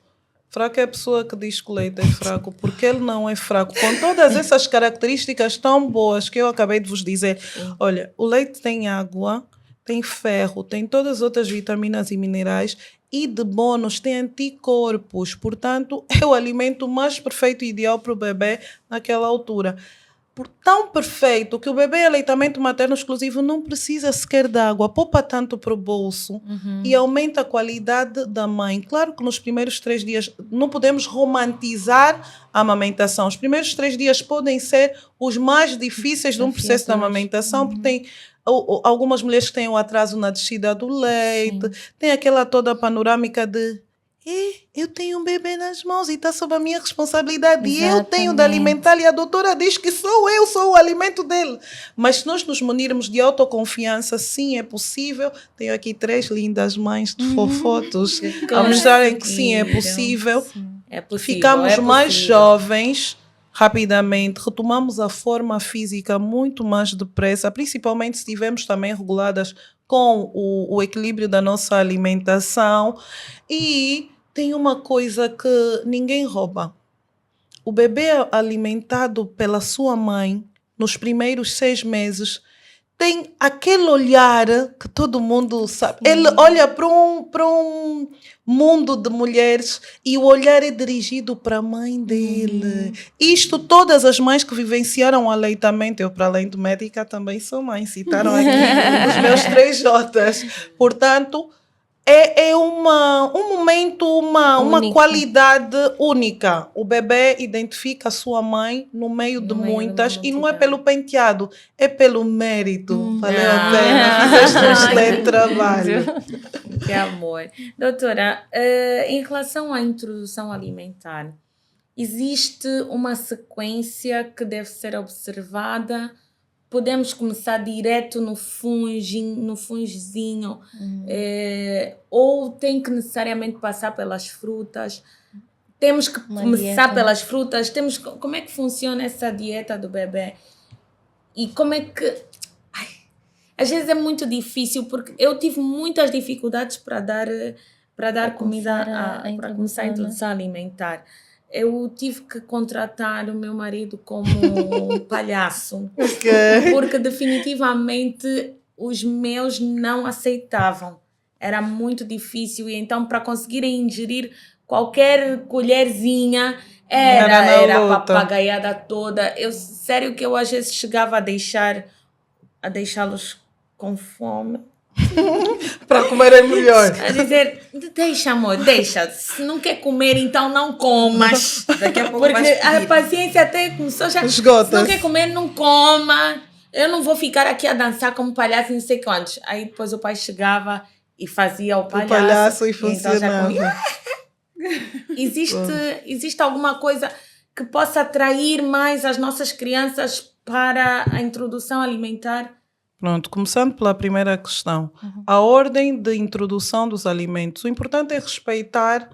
Fraco é a pessoa que diz que o leite é fraco, porque ele não é fraco. Com todas essas características tão boas que eu acabei de vos dizer. Olha, o leite tem água, tem ferro, tem todas as outras vitaminas e minerais e de bônus tem anticorpos. Portanto, é o alimento mais perfeito e ideal para o bebê naquela altura. tão perfeito que o bebê em aleitamento materno exclusivo não precisa sequer de água, poupa tanto para o bolso e aumenta a qualidade da mãe. Claro que nos primeiros 3 dias não podemos romantizar a amamentação. Os primeiros 3 dias podem ser os mais difíceis de um processo de amamentação, porque tem algumas mulheres que têm o atraso na descida do leite, tem aquela toda panorâmica de eu tenho um bebê nas mãos e está sob a minha responsabilidade e eu tenho de alimentar e a doutora diz que sou o alimento dele. Mas se nós nos munirmos de autoconfiança, sim, é possível. Tenho aqui 3 lindas mães de fofotos a mostrarem que sim, é possível. É possível. Ficamos mais jovens rapidamente, retomamos a forma física muito mais depressa, principalmente se estivermos também reguladas com o equilíbrio da nossa alimentação. E tem uma coisa que ninguém rouba. O bebê alimentado pela sua mãe nos primeiros 6 meses tem aquele olhar que todo mundo sabe. Ele olha para um mundo de mulheres e o olhar é dirigido para a mãe dele. Isto, todas as mães que vivenciaram o aleitamento, eu para além de médica também sou mãe, citaram aqui os meus 3 J's. Portanto, é um momento, uma qualidade única. O bebê identifica a sua mãe no meio de muitas e não é pelo penteado, é pelo mérito. Valeu a pena, fizeste um excelente trabalho. Que amor. Doutora, em relação à introdução alimentar, existe uma sequência que deve ser observada? Podemos começar direto no fungozinho, ou tem que necessariamente passar pelas frutas? Temos que começar pelas frutas? Como é que funciona essa dieta do bebê? E como é que... às vezes é muito difícil, porque eu tive muitas dificuldades para dar comida, para começar a introdução alimentar. Eu tive que contratar o meu marido como palhaço, porque definitivamente os meus não aceitavam. Era muito difícil e então para conseguirem ingerir qualquer colherzinha era a papagaiada toda. Sério que eu às vezes chegava a deixá-los com fome. Para comer é melhor. A dizer, deixa amor, deixa. Se não quer comer, então não comas. Daqui a pouco porque vais pedir. a paciência até começou já. Esgota-se. Se não quer comer, não coma. Eu não vou ficar aqui a dançar como palhaço, não sei quantos. Aí depois o pai chegava e fazia o palhaço E funcionava. Então existe alguma coisa que possa atrair mais as nossas crianças para a introdução alimentar? Pronto, começando pela primeira questão. A ordem de introdução dos alimentos. O importante é respeitar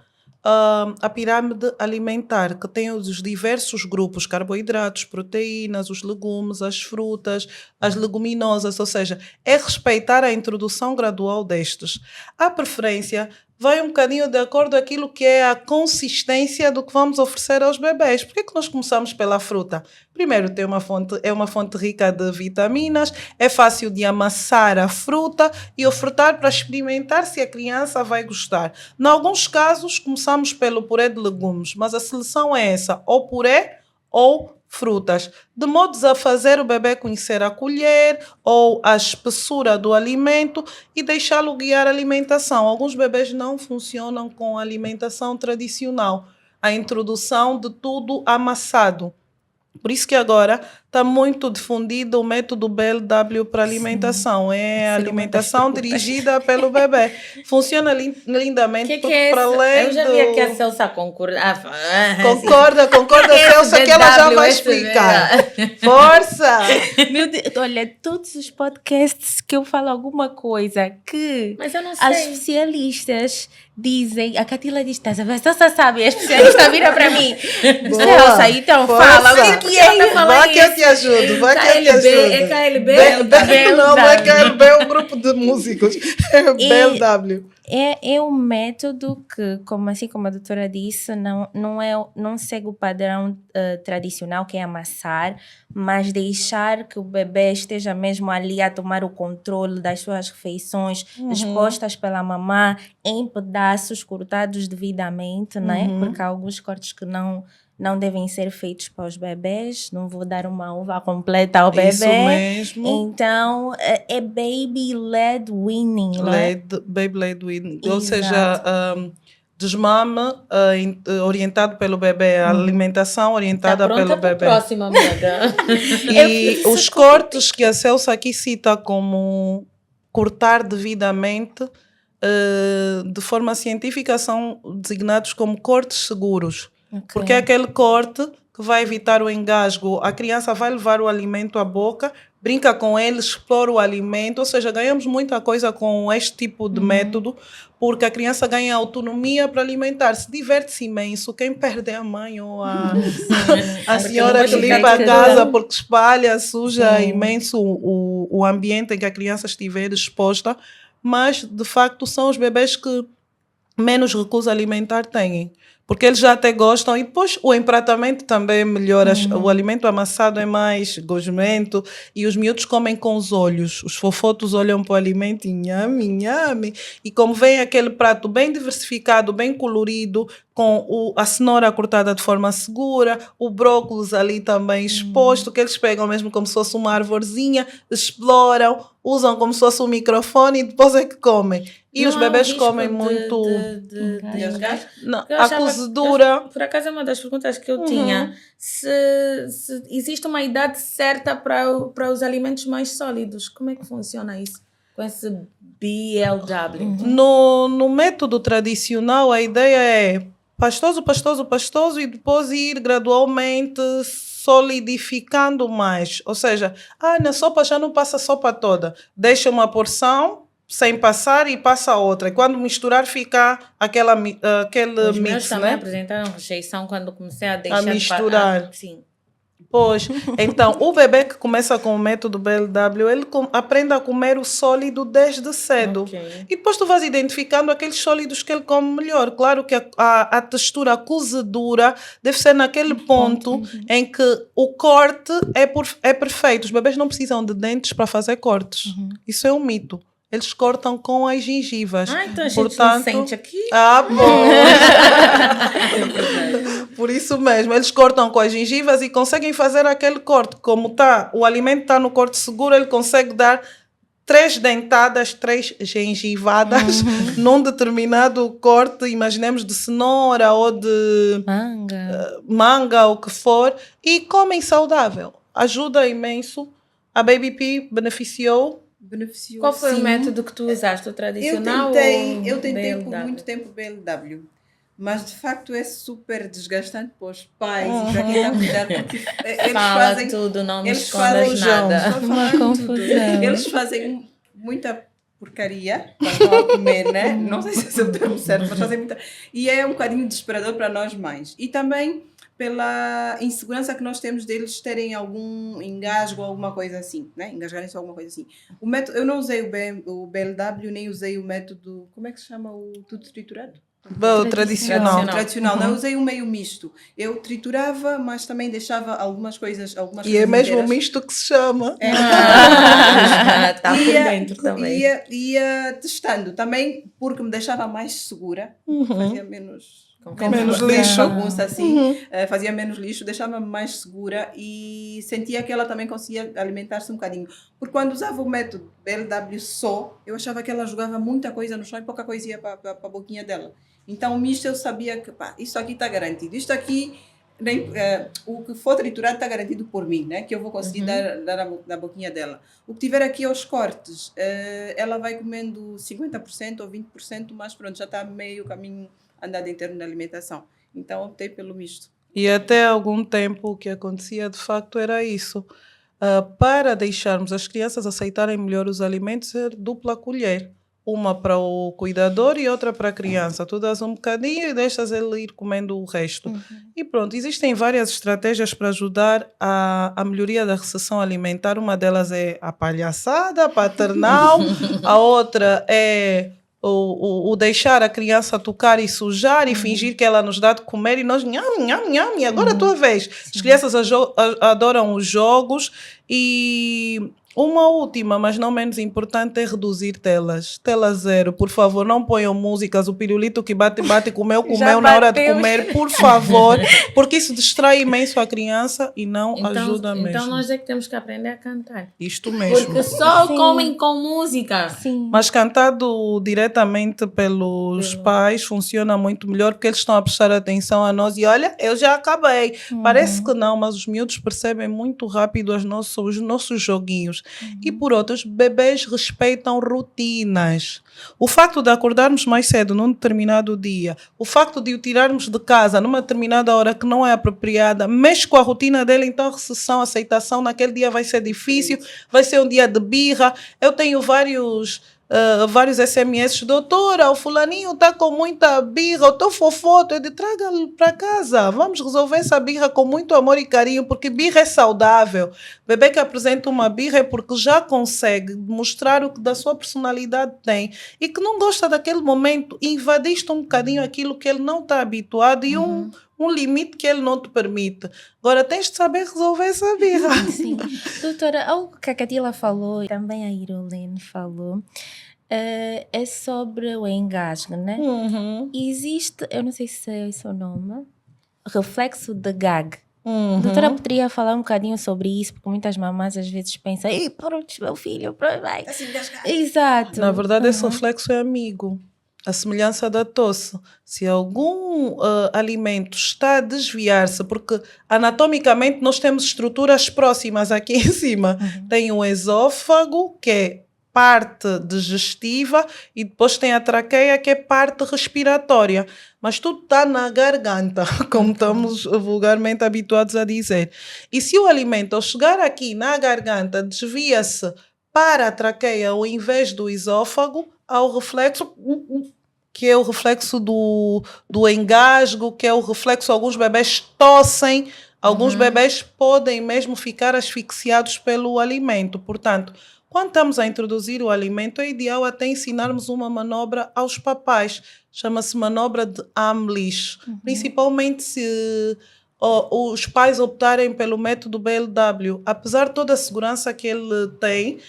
a pirâmide alimentar, que tem os diversos grupos, carboidratos, proteínas, os legumes, as frutas, as leguminosas, ou seja, é respeitar a introdução gradual destes. A preferência vai um bocadinho de acordo com aquilo que é a consistência do que vamos oferecer aos bebés. Por que nós começamos pela fruta? Primeiro, é uma fonte rica de vitaminas, é fácil de amassar a fruta e ofertar para experimentar se a criança vai gostar. Em alguns casos, começamos pelo puré de legumes, mas a seleção é essa, ou puré ou frutas, de modo a fazer o bebê conhecer a colher ou a espessura do alimento e deixá-lo guiar a alimentação. Alguns bebês não funcionam com a alimentação tradicional, a introdução de tudo amassado. Por isso que agora está muito difundido o método BLW para alimentação. É a alimentação dirigida pelo bebê. Funciona lindamente. Que é para além eu já vi aqui a Celsa concordar. Concorda, Celsa, que ela já vai explicar. Força! Meu Deus, olha, todos os podcasts que eu falo alguma coisa que Mas eu não sei. as especialistas dizem, a Catila diz, a Celsa sabe, a especialista vira para mim. Celsa, então fala, o que ela tá falando? Vai que eu te ajudo, vai que eu te ajudo. É KLB? Não é KLB, é um grupo de músicos. É BLW. É um método que, assim como a doutora disse, não segue o padrão tradicional, que é amassar, mas deixar que o bebê esteja mesmo ali a tomar o controle das suas refeições, expostas pela mamã, em pedaços cortados devidamente, né? Porque há alguns cortes que não não devem ser feitos para os bebês. Não vou dar uma uva completa ao bebê. Isso mesmo. Então, é baby-led weaning, não é? Baby-led weaning. Ou Exato. seja, desmame orientado pelo bebê, a alimentação Tá orientada pronta pelo para bebê. próxima, amiga. E os cortes que a Celso aqui cita como cortar devidamente, de forma científica, são designados como cortes seguros. Porque é aquele corte que vai evitar o engasgo. A criança vai levar o alimento à boca, brinca com ele, explora o alimento. Ou seja, ganhamos muita coisa com este tipo de método, porque a criança ganha autonomia para alimentar-se, diverte-se imenso. Quem perde é a mãe ou a senhora que limpa a casa, porque espalha, suja imenso o ambiente em que a criança estiver exposta. Mas, de facto, são os bebês que menos recusa alimentar têm. Porque eles já até gostam. E depois o empratamento também melhora. O alimento amassado é mais gosmento. E os miúdos comem com os olhos. Os fofotos olham para o alimento e nhame, nhame. E como vem aquele prato bem diversificado, bem colorido, com a cenoura cortada de forma segura, o brócolis ali também exposto, que eles pegam mesmo como se fosse uma arvorezinha, exploram, usam como se fosse um microfone e depois é que comem. E Não os há bebês risco comem muito... de engasgo? Não, Eu a achava- cozedura... Por acaso é uma das perguntas que eu tinha. Se existe uma idade certa para os alimentos mais sólidos, como é que funciona isso? Com esse BLW? No método tradicional, a ideia é pastoso, pastoso, pastoso e depois ir gradualmente solidificando mais. Ou seja, na sopa já não passa a sopa toda. Deixa uma porção sem passar e passa outra. E quando misturar fica aquele Os meus mix, também né? apresentaram rejeição quando comecei a deixar... misturar. Sim. Pois, então, o bebê que começa com o método BLW, ele aprende a comer o sólido desde cedo. Ok. E depois tu vais identificando aqueles sólidos que ele come melhor. Claro que a textura, a cozedura, deve ser naquele ponto em que o corte é perfeito. Os bebês não precisam de dentes para fazer cortes. Isso é um mito. Eles cortam com as gengivas. Então a gente Portanto, não sente aqui. bom. Por isso mesmo, eles cortam com as gengivas e conseguem fazer aquele corte. Como o alimento está no corte seguro, ele consegue dar 3 dentadas, 3 gengivadas num determinado corte, imaginemos de cenoura ou de manga, o que for, e comem saudável. Ajuda imenso. A Baby P beneficiou. Qual foi sim. o método que tu usaste? O tradicional Eu tentei ou por BLW? muito tempo BLW, mas de facto é super desgastante para os pais e para quem está a cuidar, porque eles Fala fazem tudo, não me eles escondas fazem nada. Uma confusão. Eles fazem muita porcaria quando estão a comer, né? Não sei se é o termo certo, mas fazem muita. E é um bocadinho desesperador para nós mães. E também pela insegurança que nós temos deles terem algum engasgo ou alguma coisa assim, né? Engasgarem-se ou alguma coisa assim. O método, eu não usei o BLW, nem usei o método, como é que se chama o tudo triturado? O tradicional. Tradicional. Não, eu usei um meio misto. Eu triturava, mas também deixava algumas coisas E é mesmo inteiras. misto que se chama. Está por dentro também. Ia testando também, porque me deixava mais segura, fazia menos Menos lixo. bagunça assim, fazia menos lixo, deixava-me mais segura e sentia que ela também conseguia alimentar-se um bocadinho. Porque quando usava o método BLW só, eu achava que ela jogava muita coisa no chão e pouca coisa ia para a boquinha dela. Então o misto eu sabia que isso aqui está garantido, isto aqui o que for triturado está garantido por mim, né? Que eu vou conseguir dar na boquinha dela. O que tiver aqui aos cortes, ela vai comendo 50% ou 20%, mas pronto, já está meio caminho andado em termos de alimentação. Então optei pelo misto. E até algum tempo o que acontecia de facto era isso. Para deixarmos as crianças aceitarem melhor os alimentos, é dupla colher. Uma para o cuidador e outra para a criança. Tu dás um bocadinho e deixas ele ir comendo o resto. E pronto, existem várias estratégias para ajudar a melhoria da recepção alimentar. Uma delas é a palhaçada paternal, a outra é o deixar a criança tocar e sujar e fingir que ela nos dá de comer e nós, nham, nham, nham, agora é a tua vez. As crianças adoram os jogos e Uma última, mas não menos importante, é reduzir telas. Tela zero, por favor, não ponham músicas. O pirulito que bate, comeu na hora de bateu. comer, por favor. Porque isso distrai imenso a criança e não ajuda mesmo. Então nós é que temos que aprender a cantar. Isto mesmo. Porque só Sim. comem com música. Sim. Mas cantado diretamente pelos pais funciona muito melhor porque eles estão a prestar atenção a nós e olha, eu já acabei. Parece que não, mas os miúdos percebem muito rápido os nossos joguinhos. E por outros, bebês respeitam rotinas. O facto de acordarmos mais cedo num determinado dia, o facto de o tirarmos de casa numa determinada hora que não é apropriada, mexe com a rotina dele, então a recessão, a aceitação naquele dia vai ser difícil, vai ser um dia de birra. Eu tenho vários SMS, doutora, o fulaninho está com muita birra, eu estou fofoto, eu digo, traga-lhe para casa, vamos resolver essa birra com muito amor e carinho, porque birra é saudável. Bebê que apresenta uma birra é porque já consegue mostrar o que da sua personalidade tem e que não gosta daquele momento, invadiste um bocadinho aquilo que ele não está habituado e um limite que ele não te permite. Agora tens de saber resolver essa birra. Sim. Doutora, algo que a Catila falou e também a Irolene falou é sobre o engasgo, né? Existe, eu não sei se é esse o nome, reflexo de gag. A doutora poderia falar um bocadinho sobre isso, porque muitas mamães às vezes pensam, ei, pronto, meu filho, vai. Assim, Exato. Na verdade, esse reflexo é amigo. A semelhança da tosse. Se algum alimento está a desviar-se, porque anatomicamente nós temos estruturas próximas aqui em cima. Tem o esôfago, que é parte digestiva, e depois tem a traqueia, que é parte respiratória. Mas tudo está na garganta, como estamos vulgarmente habituados a dizer. E se o alimento, ao chegar aqui na garganta, desvia-se para a traqueia ao invés do esôfago, há o reflexo, que é o reflexo do engasgo, que é o reflexo, alguns bebés tossem, alguns bebés podem mesmo ficar asfixiados pelo alimento. Portanto, quando estamos a introduzir o alimento, é ideal até ensinarmos uma manobra aos papais. Chama-se manobra de Amlish. Principalmente se os pais optarem pelo método BLW. Apesar de toda a segurança que ele tem,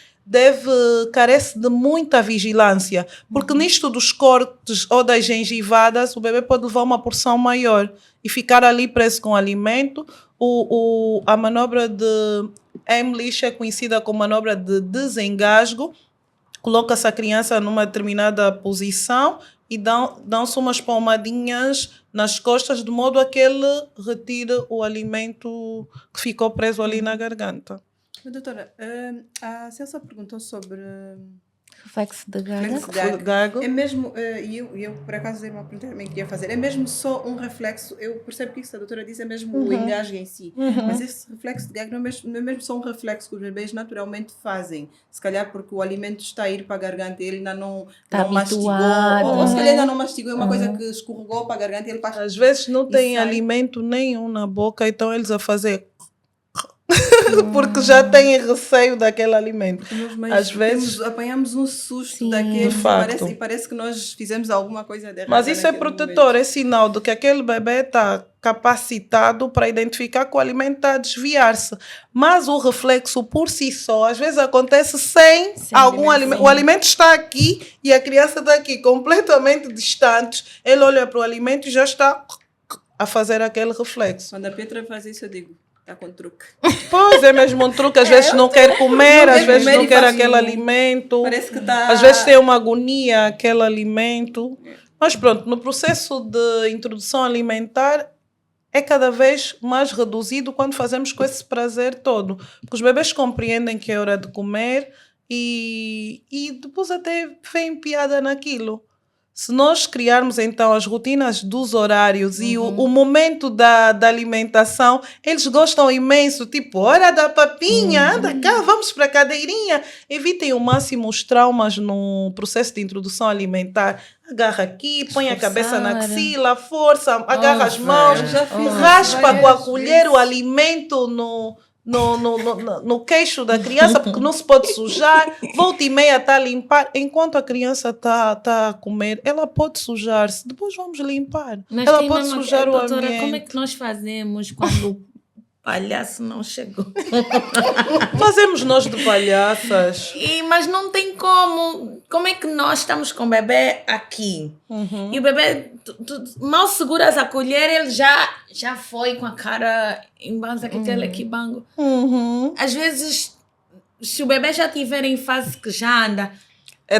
carece de muita vigilância, porque nisto dos cortes ou das gengivadas, o bebê pode levar uma porção maior e ficar ali preso com o alimento. A manobra de Amlish é conhecida como manobra de desengasgo. Coloca-se a criança numa determinada posição e dão-se umas palmadinhas nas costas, de modo a que ele retire o alimento que ficou preso ali na garganta. Doutora, a Celsa perguntou sobre Reflexo de reflexo gago. de Gago. É mesmo, e eu por acaso uma pergunta que também queria fazer, é mesmo só um reflexo, eu percebo que isso a doutora diz, é mesmo o engasgo em si, mas esse reflexo de gago não é mesmo só um reflexo que os bebês naturalmente fazem, se calhar porque o alimento está a ir para a garganta e ele ainda não mastigou, ou se calhar ainda não mastigou, é uma coisa que escorregou para a garganta e ele faz... Às vezes não tem sai. alimento nenhum na boca, então eles a fazer porque já têm receio daquele alimento. Às vezes apanhamos um susto Sim, daquele de facto. e parece que nós fizemos alguma coisa de errado. Mas isso é protetor, é sinal de que aquele bebê está capacitado para identificar que o alimento está a desviar-se. Mas o reflexo por si só, às vezes acontece sem algum alimento. O alimento está aqui e a criança está aqui, completamente distantes. Ele olha para o alimento e já está a fazer aquele reflexo. Quando a Petra faz isso, eu digo, está com truque. Pois, é mesmo um truque. Às vezes não quer comer, às vezes não quer aquele alimento. Parece que está... Às vezes tem uma agonia aquele alimento. Mas pronto, no processo de introdução alimentar é cada vez mais reduzido quando fazemos com esse prazer todo. Porque os bebês compreendem que é hora de comer e depois até vem piada naquilo. Se nós criarmos então as rotinas dos horários e o momento da alimentação, eles gostam imenso, tipo, hora da papinha, anda cá, vamos para a cadeirinha. Evitem ao máximo os traumas no processo de introdução alimentar. Agarra aqui, põe a cabeça na axila, força, agarra as mãos, raspa com a colher o alimento no queixo da criança, porque não se pode sujar. Volta e meia está a limpar. Enquanto a criança está a comer, ela pode sujar-se. Depois vamos limpar. Mas ela pode sujar o doutora, ambiente. como é que nós fazemos quando palhaço não chegou. Fazemos nós de palhaças. Mas não tem como. Como é que nós estamos com o bebê aqui? E o bebê, mal seguras a colher, ele já foi com a cara em banza que ele aqui bango. Às vezes, se o bebê já estiver em fase que já anda,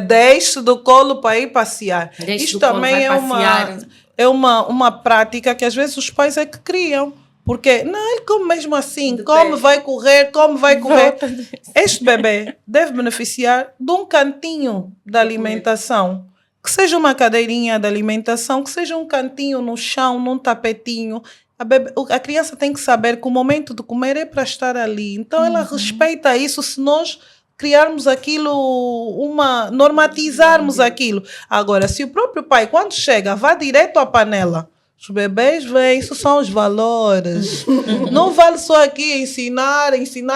Deixe do colo para ir passear. deixa Isto do colo, também vai passear. é uma prática que às vezes os pais é que criam. Porque, não, ele come mesmo assim, come, vai correr, come, vai correr. Este bebê deve beneficiar de um cantinho de alimentação. Que seja uma cadeirinha de alimentação, que seja um cantinho no chão, num tapetinho. A criança tem que saber que o momento de comer é para estar ali. Então, ela respeita isso se nós criarmos aquilo, normatizarmos aquilo. Agora, se o próprio pai, quando chega, vá direto à panela, os bebês veem, isso são os valores. Não vale só aqui ensinar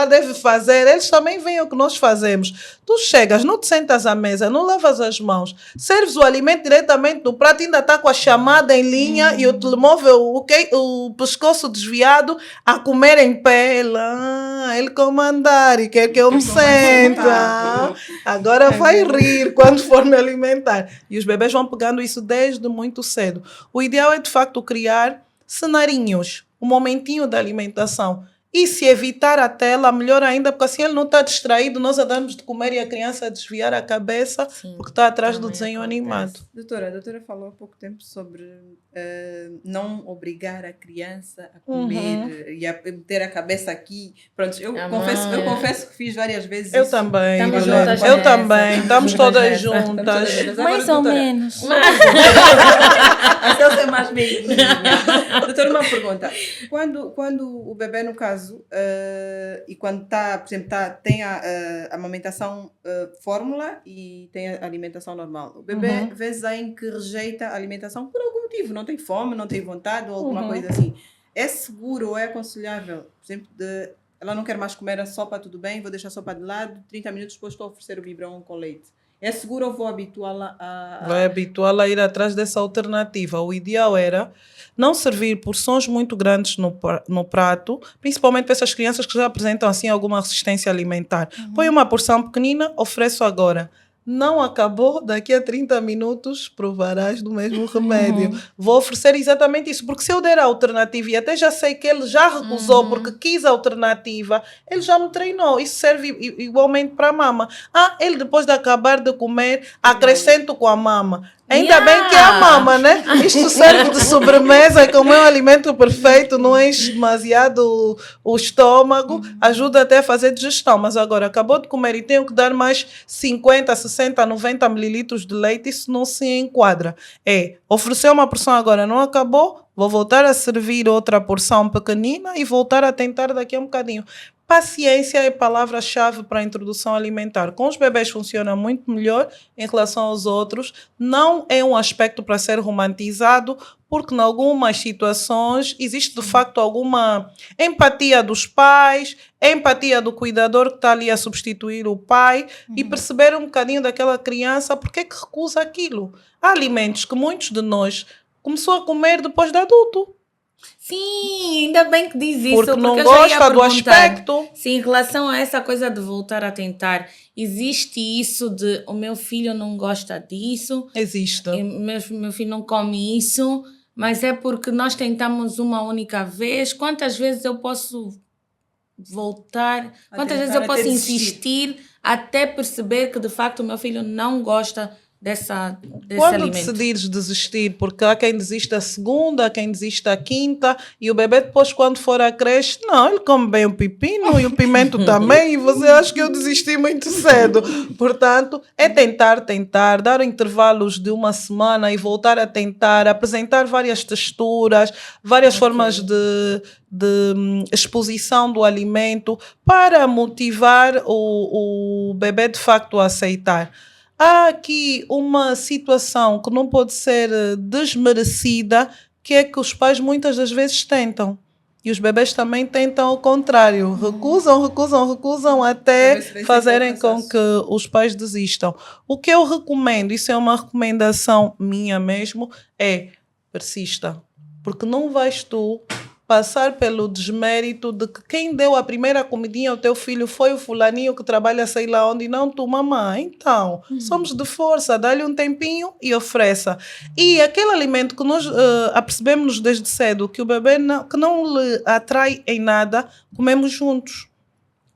deve fazer. Eles também veem o que nós fazemos. Tu chegas, não te sentas à mesa, não lavas as mãos, serves o alimento diretamente do prato, ainda está com a chamada em linha e o telemóvel, o pescoço desviado, a comer em pé. Ele comandar e quer que eu me sente. Agora vai rir quando for me alimentar. E os bebês vão pegando isso desde muito cedo. O ideal é, de facto, criar cenarinhos, um momentinho da alimentação. E se evitar a tela, melhor ainda, porque assim ele não está distraído, nós a darmos de comer e a criança a desviar a cabeça, porque está atrás do desenho animado. A doutora falou há pouco tempo sobre não obrigar a criança a comer e a meter a cabeça aqui. Pronto, eu confesso que fiz várias vezes eu isso. Também. Estamos juntas. Eu também. Estamos todas juntas. Mais ou menos. Até eu ser mais meiguinha. Doutora, uma pergunta. Quando o bebê, no caso, e quando está, por exemplo, tem a amamentação fórmula e tem a alimentação normal, o bebê, vezes há em que rejeita a alimentação por algum motivo, não tem fome, não tem vontade ou alguma coisa assim. É seguro ou é aconselhável, por exemplo, ela não quer mais comer a sopa, tudo bem, vou deixar a sopa de lado, 30 minutos depois estou a oferecer o biberão com leite. É seguro ou vou habituá-la a... Vai habituá-la a ir atrás dessa alternativa. O ideal era não servir porções muito grandes no prato, principalmente para essas crianças que já apresentam assim alguma resistência alimentar. Põe uma porção pequenina, ofereço agora. Não acabou, daqui a 30 minutos provarás do mesmo remédio. Vou oferecer exatamente isso, porque se eu der a alternativa e até já sei que ele já recusou porque quis a alternativa, ele já me treinou. Isso serve igualmente para a mama. Ele depois de acabar de comer, acrescento com a mama. Ainda bem que é a mama, né? Isto serve de sobremesa, como é um alimento perfeito, não enche demasiado o estômago, ajuda até a fazer digestão. Mas agora, acabou de comer e tenho que dar mais 50, 60, 90 mililitros de leite, isso não se enquadra. Oferecer uma porção agora, não acabou, vou voltar a servir outra porção pequenina e voltar a tentar daqui a um bocadinho. Paciência é a palavra-chave para a introdução alimentar. Com os bebês funciona muito melhor em relação aos outros. Não é um aspecto para ser romantizado, porque em algumas situações existe de facto alguma empatia dos pais, empatia do cuidador que está ali a substituir o pai e perceber um bocadinho daquela criança porque é que recusa aquilo. Há alimentos que muitos de nós começou a comer depois de adulto. Sim, ainda bem que diz isso. Porque não eu já ia gosta do aspecto. Sim, em relação a essa coisa de voltar a tentar, existe isso de o meu filho não gosta disso. Existe. Meu filho não come isso, mas é porque nós tentamos uma única vez. Quantas vezes eu posso voltar? Quantas vezes eu posso insistir até perceber que de facto o meu filho não gosta desse Quando alimento? decidires desistir, porque há quem desista a segunda, há quem desista a quinta, e o bebê depois quando for à creche, não, ele come bem o pepino e o pimento também, e você acha que eu desisti muito cedo. Portanto, é tentar, dar intervalos de uma semana e voltar a tentar, apresentar várias texturas, várias formas de exposição do alimento para motivar o bebê de facto a aceitar. Há aqui uma situação que não pode ser desmerecida, que é que os pais muitas das vezes tentam. E os bebês também tentam ao contrário. Recusam até fazerem com que os pais desistam. O que eu recomendo, isso é uma recomendação minha mesmo, é persista. Porque não vais tu passar pelo desmérito de que quem deu a primeira comidinha ao teu filho foi o fulaninho que trabalha sei lá onde, e não tu, mamãe. Então, somos de força, dá-lhe um tempinho e ofereça. E aquele alimento que nós apercebemos desde cedo, que o bebê que não lhe atrai em nada, comemos juntos.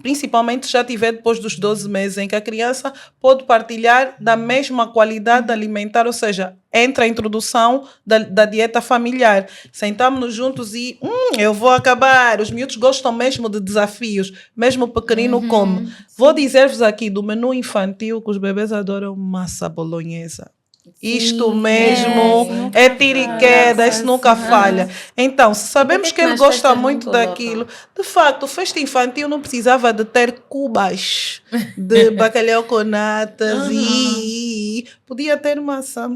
Principalmente já tiver depois dos 12 meses, em que a criança pode partilhar da mesma qualidade alimentar, ou seja, entra a introdução da dieta familiar. Sentamos-nos juntos e eu vou acabar. Os miúdos gostam mesmo de desafios, mesmo o pequenino come. Vou dizer-vos aqui do menu infantil que os bebês adoram massa bolonhesa. Isto mesmo, é tiro e queda, isso nunca falha. Então, se sabemos que ele gosta muito daquilo, de facto, festa infantil não precisava de ter cubas de bacalhau com natas e podia ter maçã.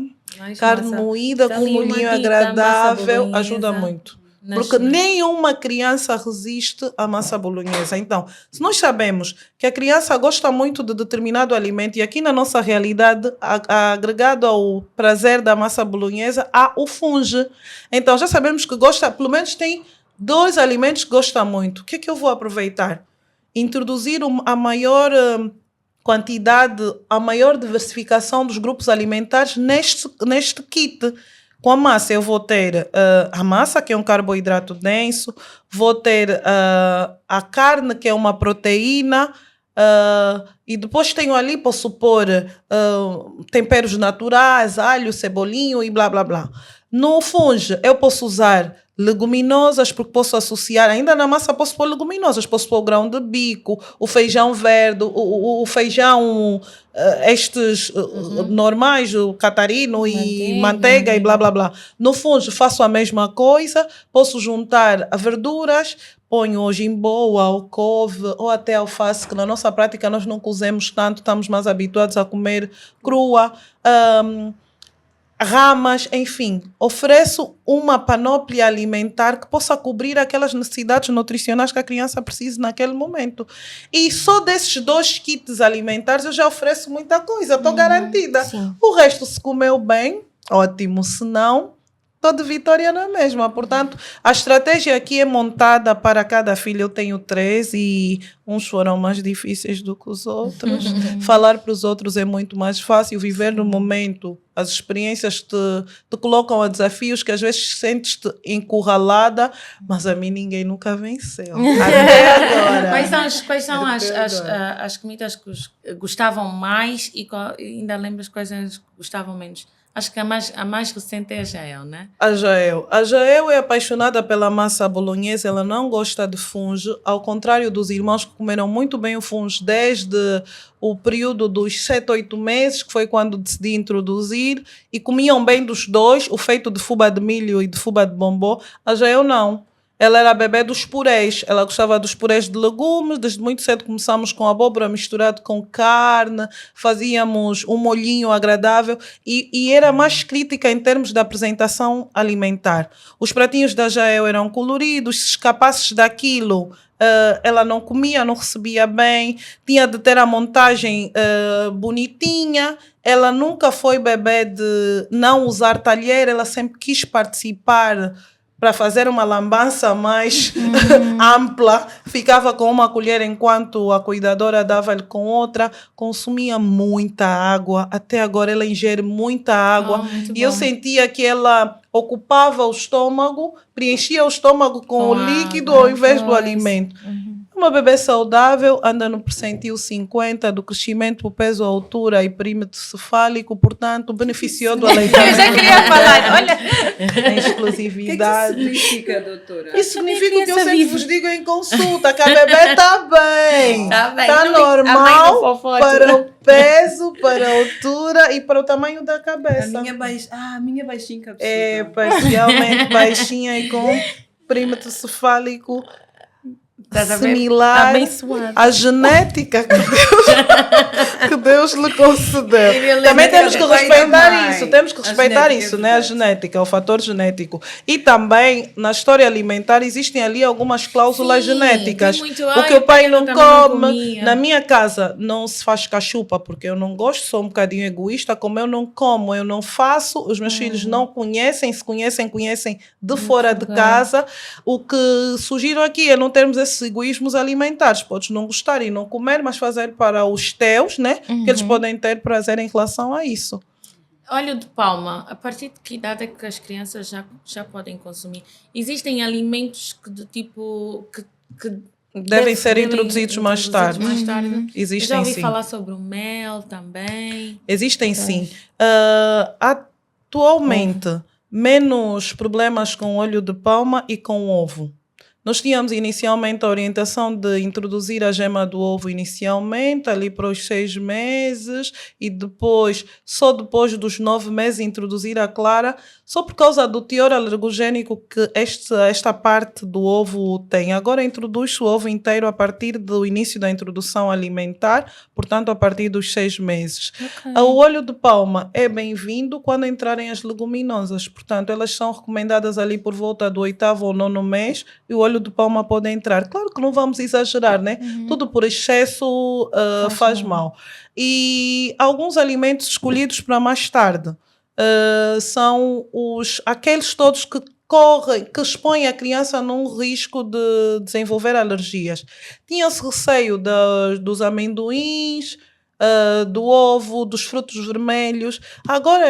Carne moída com um molhinho agradável, ajuda muito. Porque nenhuma criança resiste à massa bolonhesa. Então, se nós sabemos que a criança gosta muito de determinado alimento, e aqui na nossa realidade, agregado ao prazer da massa bolonhesa, há o funge. Então, já sabemos que gosta, pelo menos tem 2 alimentos que gosta muito. O que é que eu vou aproveitar? Introduzir a maior quantidade, a maior diversificação dos grupos alimentares neste kit. Com a massa eu vou ter a massa, que é um carboidrato denso, vou ter a carne, que é uma proteína, e depois tenho ali, posso pôr temperos naturais, alho, cebolinho e blá, blá, blá. No funge eu posso usar leguminosas, porque posso associar, ainda na massa posso pôr leguminosas, posso pôr o grão de bico, o feijão verde, o feijão estes normais, o catarino e manteiga e blá blá blá. No fundo faço a mesma coisa, posso juntar verduras, ponho o jimbo, a couve ou até alface, que na nossa prática nós não cozemos tanto, estamos mais habituados a comer crua, ramas, enfim, ofereço uma panóplia alimentar que possa cobrir aquelas necessidades nutricionais que a criança precisa naquele momento. E só desses 2 kits alimentares eu já ofereço muita coisa, estou garantida. Sim. O resto, se comeu bem, ótimo, se não, estou de vitória na mesma. Portanto, a estratégia aqui é montada para cada filho. Eu tenho 3 e uns foram mais difíceis do que os outros. Falar para os outros é muito mais fácil. Viver no momento, as experiências te colocam a desafios que às vezes sentes-te encurralada, mas a mim ninguém nunca venceu. Até agora. Quais são as comidas que gostavam mais e ainda lembras quais gostavam menos? Acho que a mais recente é a Jael, né? A Jael é apaixonada pela massa bolonhesa, ela não gosta de funge, ao contrário dos irmãos que comeram muito bem o funge desde o período dos 7, 8 meses, que foi quando decidi introduzir, e comiam bem dos 2, o feito de fuba de milho e de fuba de bombom. A Jael não. Ela era a bebê dos purés. Ela gostava dos purés de legumes. Desde muito cedo começámos com abóbora misturado com carne. Fazíamos um molhinho agradável. E era mais crítica em termos da apresentação alimentar. Os pratinhos da Jael eram coloridos. Se escapasses daquilo, ela não comia, não recebia bem. Tinha de ter a montagem bonitinha. Ela nunca foi bebê de não usar talher. Ela sempre quis participar para fazer uma lambança mais ampla. Ficava com uma colher enquanto a cuidadora dava-lhe com outra. Consumia muita água. Até agora ela ingere muita água. E eu sentia que ela ocupava o estômago, preenchia o estômago com o líquido ao invés do alimento. Uma bebê saudável anda no percentil 50 do crescimento, o peso, a altura e perímetro cefálico, portanto, beneficiou do aleitamento. Eu já queria falar, olha. Tem exclusividade. O que significa, doutora? Isso significa o que eu sempre vos digo em consulta, que a bebê está bem. Está normal para o peso, para a altura e para o tamanho da cabeça. A minha baixinha cabeçuda. É, parcialmente baixinha e com perímetro cefálico Estás a ver? similar Abençoado. à genética que Deus lhe concedeu. Também temos que respeitar isso, temos que respeitar isso, né? A genética, o fator genético. E também, na história alimentar, existem ali algumas cláusulas Sim, genéticas. tem muito, O que o pai não também não come. comia. Na minha casa não se faz cachupa porque eu não gosto, sou um bocadinho egoísta. Como eu não como, eu não faço. Os meus filhos não conhecem, se conhecem, conhecem de fora de casa. O que sugiro aqui é não termos esses egoísmos alimentares. Podes não gostar e não comer, mas fazer para os teus, né? Que eles podem ter prazer em relação a isso. Óleo de palma, a partir de que idade é que as crianças já podem consumir? Existem alimentos que do tipo que Devem ser introduzidos mais tarde. mais tarde. Eu Existem já ouvi sim. falar sobre o mel também. Existem sim. Atualmente, menos problemas com óleo de palma e com ovo. Nós tínhamos inicialmente a orientação de introduzir a gema do ovo inicialmente, ali para os 6 meses, e depois, só depois dos 9 meses, introduzir a clara, só por causa do teor alergogénico que esta parte do ovo tem. Agora introduz o ovo inteiro a partir do início da introdução alimentar, portanto a partir dos 6 meses. O óleo de palma é bem-vindo quando entrarem as leguminosas, portanto elas são recomendadas ali por volta do 8º ou 9º mês, e o óleo de palma pode entrar. Claro que não vamos exagerar, né? Tudo por excesso faz mal. E alguns alimentos escolhidos para mais tarde são aqueles todos que expõem a criança num risco de desenvolver alergias. Tinha-se receio dos amendoins, do ovo, dos frutos vermelhos. Agora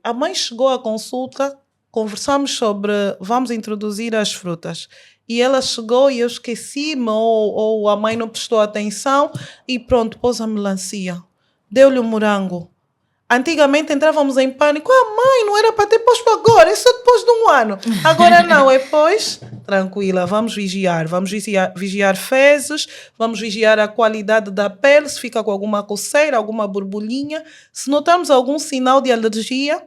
a mãe chegou à consulta, conversamos sobre vamos introduzir as frutas. E ela chegou e eu esqueci-me, ou a mãe não prestou atenção, e pronto, pôs a melancia. Deu-lhe o morango. Antigamente entrávamos em pânico. Mãe, não era para ter posto agora, é só depois de 1 ano. Agora não, é pois, tranquila, vamos vigiar fezes, vamos vigiar a qualidade da pele, se fica com alguma coceira, alguma borbulhinha. Se notarmos algum sinal de alergia,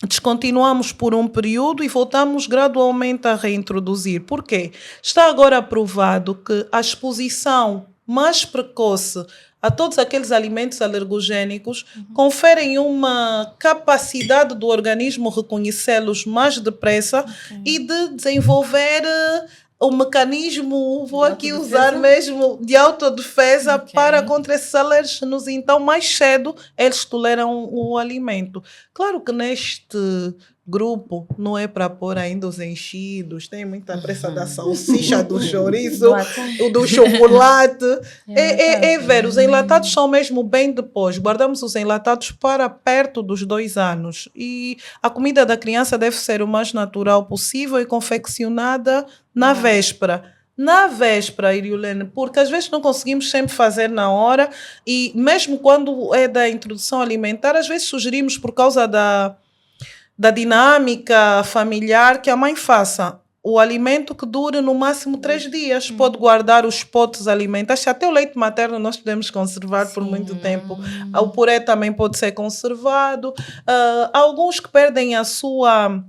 descontinuamos por um período e voltamos gradualmente a reintroduzir. Por quê? Está agora provado que a exposição mais precoce a todos aqueles alimentos alergogénicos conferem uma capacidade do organismo reconhecê-los mais depressa e de desenvolver o mecanismo, vou aqui usar mesmo, de autodefesa para contra esses alérgenos. Então, mais cedo, eles toleram o alimento. Claro que neste grupo não é para pôr ainda os enchidos, tem muita pressa da salsicha, do chouriço, do chocolate. É ver, os enlatados são mesmo bem depois. Guardamos os enlatados para perto dos 2 anos. E a comida da criança deve ser o mais natural possível e confeccionada na véspera. Na véspera, Iriolene, porque às vezes não conseguimos sempre fazer na hora, e mesmo quando é da introdução alimentar, às vezes sugerimos, por causa da dinâmica familiar, que a mãe faça o alimento que dure no máximo 3 dias. Pode guardar os potes alimentares. Até o leite materno nós podemos conservar por muito tempo. O puré também pode ser conservado. Alguns que perdem a sua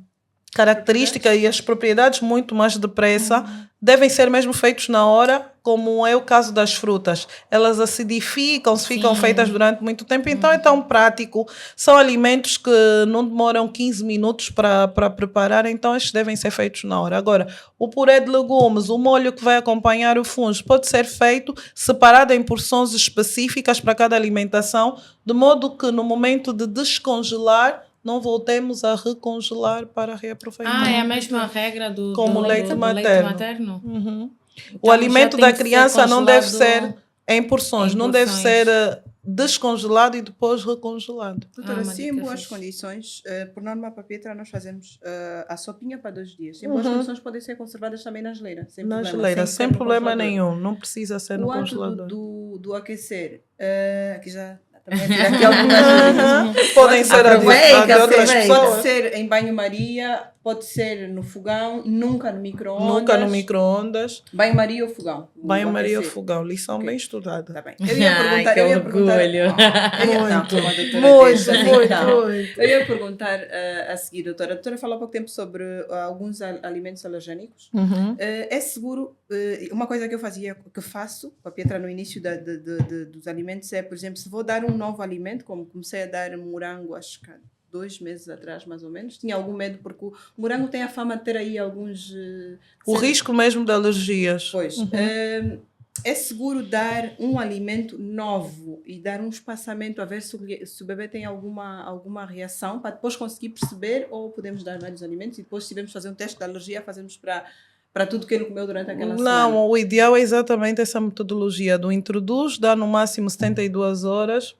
característica e as propriedades muito mais depressa, devem ser mesmo feitos na hora, como é o caso das frutas. Elas acidificam, ficam feitas durante muito tempo, então é tão prático. São alimentos que não demoram 15 minutos para preparar, então estes devem ser feitos na hora. Agora, o puré de legumes, o molho que vai acompanhar o fungo, pode ser feito separado em porções específicas para cada alimentação, de modo que no momento de descongelar, não voltemos a recongelar para reaproveitar. É a mesma regra do leite materno? Então, o já alimento tem da que ser criança não deve congelado ser em porções, não deve ser descongelado e depois recongelado. Doutora, se em dica boas fixe. condições, por norma para Pietra nós fazemos a sopinha para 2 dias. Em boas condições podem ser conservadas também na geleira. Na geleira, sem problema nenhum, não precisa ser no o ato congelador. do aquecer, aqui já também tira aqui algumas dúvidas. Podem ser Aproveita, de outras pessoas. Pode ser em banho-maria pode ser no fogão, nunca no micro-ondas. Nunca no micro-ondas. Banho-maria ou fogão? Banho-maria ou aquecer. fogão. Lição Ok. bem estudada. Tá bem. Eu ia perguntar... Ai, que eu ia perguntar orgulho. Eu ia perguntar a seguir, doutora. A doutora falou há pouco tempo sobre alguns alimentos alergénicos. Uhum. É seguro... uma coisa que eu faço, com a Pietra no início dos alimentos é, por exemplo, se vou dar um novo alimento, como comecei a dar morango, acho que 2 meses atrás, mais ou menos. Tinha algum medo, porque o morango tem a fama de ter aí alguns... O risco mesmo de alergias. Pois. É seguro dar um alimento novo e dar um espaçamento a ver se o bebê tem alguma reação para depois conseguir perceber, ou podemos dar vários alimentos e depois, se tivermos de fazer um teste de alergia, fazemos para tudo que ele comeu durante aquela semana? Não, o ideal é exatamente essa metodologia do introduz, dá no máximo 72 horas.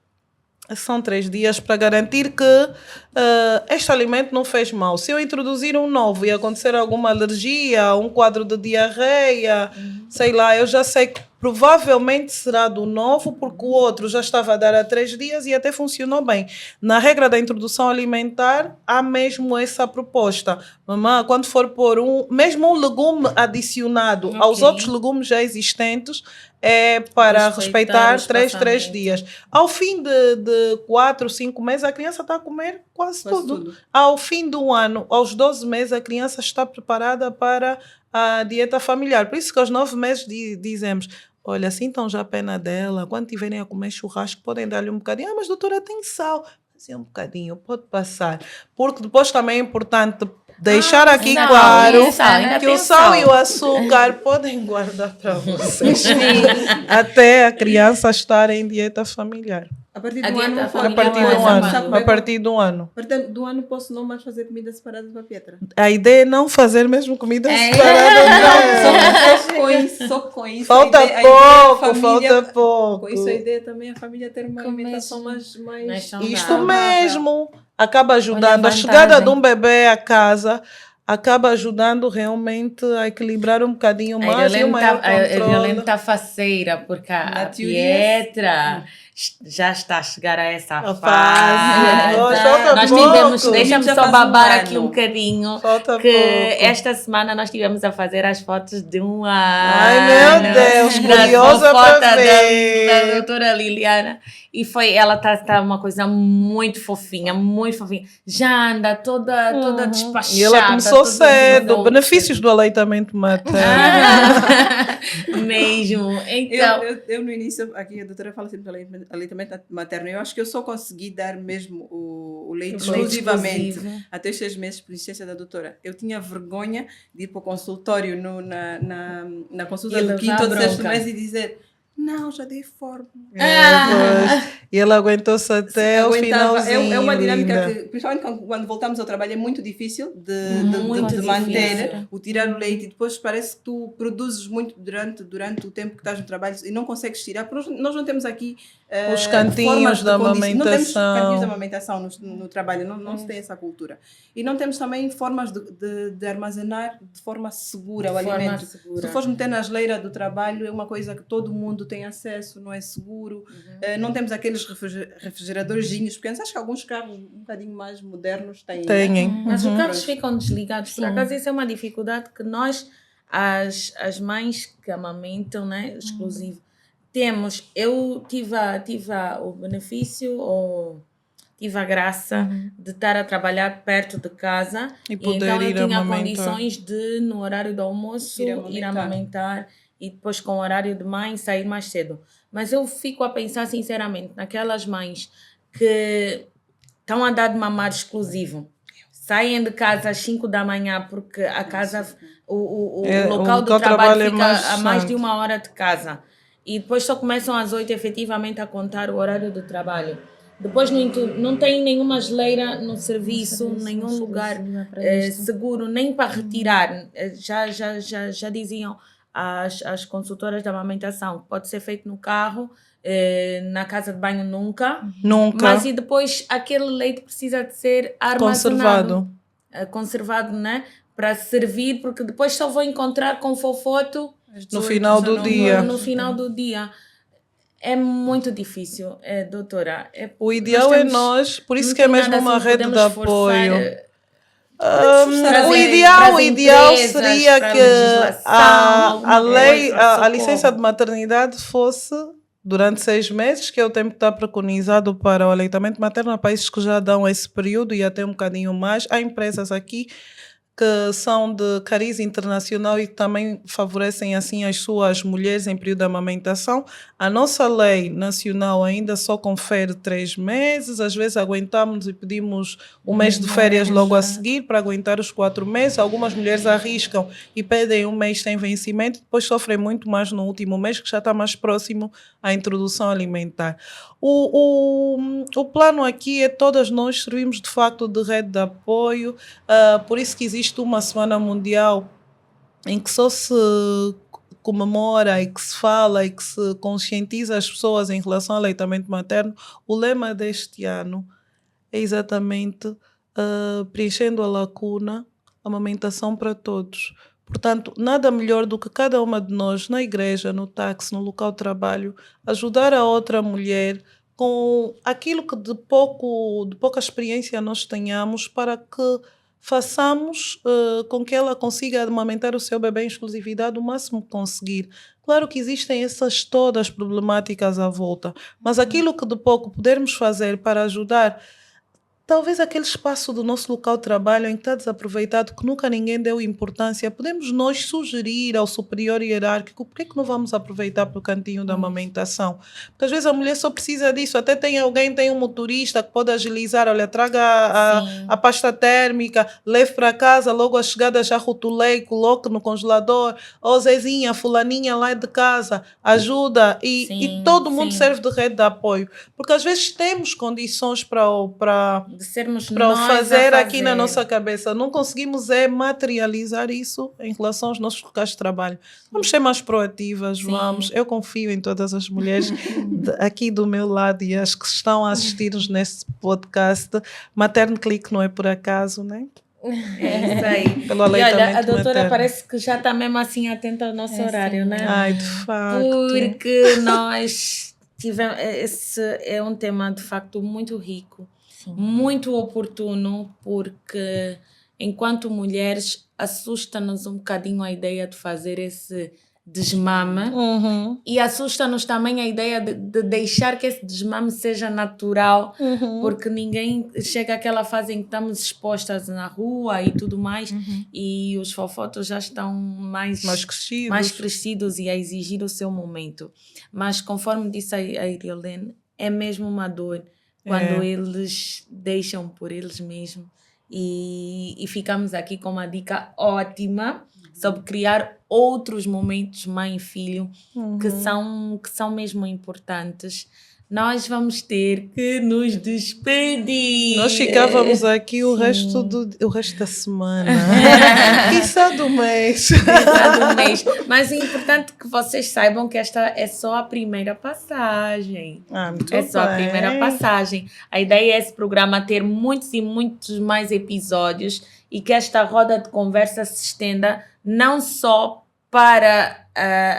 São 3 dias para garantir que este alimento não fez mal. Se eu introduzir um novo e acontecer alguma alergia, um quadro de diarreia, sei lá, eu já sei que provavelmente será do novo, porque o outro já estava a dar há 3 dias e até funcionou bem. Na regra da introdução alimentar, há mesmo essa proposta. Mamãe, quando for pôr mesmo um legume adicionado aos outros legumes já existentes, é para respeitar 3 dias. Ao fim de 4, 5 meses, a criança está a comer quase tudo. Ao fim do ano, aos 12 meses, a criança está preparada para a dieta familiar. Por isso que aos 9 meses dizemos, olha, sintam já a pena dela, quando tiverem a comer churrasco, podem dar-lhe um bocadinho. Ah, mas doutora, tem sal. Assim, um bocadinho, pode passar. Porque depois também é importante deixar aqui claro que o sal e o açúcar podem guardar para vocês até a criança estar em dieta familiar. A partir do ano. A partir do ano. A partir do ano posso não mais fazer comida separada para a Pietra. A ideia é não fazer mesmo comida separada. Só com isso. Falta pouco. Com isso a ideia também é a família ter uma alimentação mais Isto mesmo. Acaba ajudando. A chegada de um bebê à casa acaba ajudando realmente a equilibrar um bocadinho mais e o maior controle. A Violene está faceira, porque a Pietra já está a chegar a essa fase. Nós tivemos, deixa-me só babar aqui um bocadinho, esta semana nós estivemos a fazer as fotos de um ano. Ai, meu Deus, curiosa para ver. Da doutora Liliana. E ela está uma coisa muito fofinha, muito fofinha. Já anda toda despachada. E ela começou cedo. Benefícios do aleitamento materno. Mesmo. Então, eu no início, aqui a doutora fala sempre do aleitamento materno. Eu acho que eu só consegui dar mesmo o leite exclusivamente até os 6 meses, por licença da doutora. Eu tinha vergonha de ir para o consultório na consulta do 5º ou 6º mês e dizer... Não, já dei forma. E ela aguentou-se até o finalzinho. É uma dinâmica que, principalmente quando voltamos ao trabalho, é muito difícil de manter, o tirar o leite. E depois parece que tu produzes muito durante o tempo que estás no trabalho e não consegues tirar. Porque nós não temos aqui os cantinhos da amamentação. Não temos cantinhos de amamentação no trabalho, não se tem essa cultura. E não temos também formas de armazenar de forma segura o alimento. Se fores meter na geleira do trabalho, é uma coisa que todo mundo tem acesso, não é seguro. Não temos aqueles refrigeradorzinhos pequenos. Acho que alguns carros um bocadinho mais modernos têm. Mas os carros ficam desligados. Por acaso, isso é uma dificuldade que nós, as mães que amamentam, né, exclusivo, temos. Eu tive o benefício ou tive a graça de estar a trabalhar perto de casa e poder então ir eu tinha amamentar. Condições de, no horário do almoço, ir amamentar e depois com o horário de mãe sair mais cedo. Mas eu fico a pensar sinceramente naquelas mães que estão a dar de mamar exclusivo, saem de casa às 5 da manhã porque a casa, o local do trabalho fica a mais de 1 hora de casa e depois só começam às 8 efetivamente a contar o horário do trabalho. Depois não tem nenhuma geleira no serviço, nenhum lugar seguro, nem para retirar. Já diziam as consultoras da amamentação, pode ser feito no carro, na casa de banho nunca. Mas e depois aquele leite precisa de ser armazenado. Conservado, né? Para servir, porque depois só vou encontrar com fofoto no final do dia. No final do dia. É muito difícil, doutora. O ideal é nós, por isso que é mesmo uma rede de apoio. O ideal seria que a licença de maternidade fosse durante 6 meses, que é o tempo que está preconizado para o aleitamento materno. Há países que já dão esse período e até um bocadinho mais. Há empresas aqui que são de cariz internacional e que também favorecem assim as suas mulheres em período de amamentação. A nossa lei nacional ainda só confere 3 meses, às vezes aguentamos e pedimos um mês de férias logo a seguir para aguentar os 4 meses. Algumas mulheres arriscam e pedem um mês sem vencimento, depois sofrem muito mais no último mês, que já está mais próximo à introdução alimentar. O plano aqui é todas nós servimos de facto de rede de apoio, por isso que existe uma Semana Mundial em que só se comemora e que se fala e que se conscientiza as pessoas em relação ao aleitamento materno. O lema deste ano é exatamente preenchendo a lacuna, amamentação para todos. Portanto, nada melhor do que cada uma de nós, na igreja, no táxi, no local de trabalho, ajudar a outra mulher com aquilo que de pouca experiência nós tenhamos, para que façamos com que ela consiga amamentar o seu bebê em exclusividade o máximo que conseguir. Claro que existem essas todas problemáticas à volta, mas aquilo que de pouco pudermos fazer para ajudar, talvez aquele espaço do nosso local de trabalho em que está desaproveitado, que nunca ninguém deu importância, podemos nós sugerir ao superior hierárquico: por que não vamos aproveitar para o cantinho da amamentação? Porque às vezes a mulher só precisa disso. Até tem um motorista que pode agilizar: olha, traga a pasta térmica, leve para casa, logo à chegada já rotulei, coloque no congelador. Ou Zezinha, fulaninha lá de casa, ajuda. E todo mundo serve de rede de apoio. Porque às vezes temos condições para o fazer aqui na nossa cabeça. Não conseguimos materializar isso em relação aos nossos locais de trabalho. Vamos ser mais proativas, vamos. Eu confio em todas as mulheres aqui do meu lado e as que estão a assistir-nos neste podcast. Matern Click não é por acaso, né? É isso aí. Pelo aleitamento e olha, a doutora materno. parece que já está mesmo assim atenta ao nosso horário, né? Ai, de facto. Porque nós tivemos... Esse é um tema, de facto, muito rico. Muito oportuno, porque enquanto mulheres assusta-nos um bocadinho a ideia de fazer esse desmame, e assusta-nos também a ideia de deixar que esse desmame seja natural, porque ninguém chega àquela fase em que estamos expostas na rua e tudo mais, e os fofotos já estão mais crescidos e a exigir o seu momento. Mas conforme disse a Iriolene, é mesmo uma dor quando eles deixam por eles mesmos, e ficamos aqui com uma dica ótima sobre criar outros momentos mãe e filho que são mesmo importantes. Nós vamos ter que nos despedir. Nós ficávamos aqui o resto da semana. Quiçá do mês. Mas é importante que vocês saibam que esta é só a primeira passagem. Muito só a bem. primeira passagem. A ideia é esse programa ter muitos e muitos mais episódios, e que esta roda de conversa se estenda não só para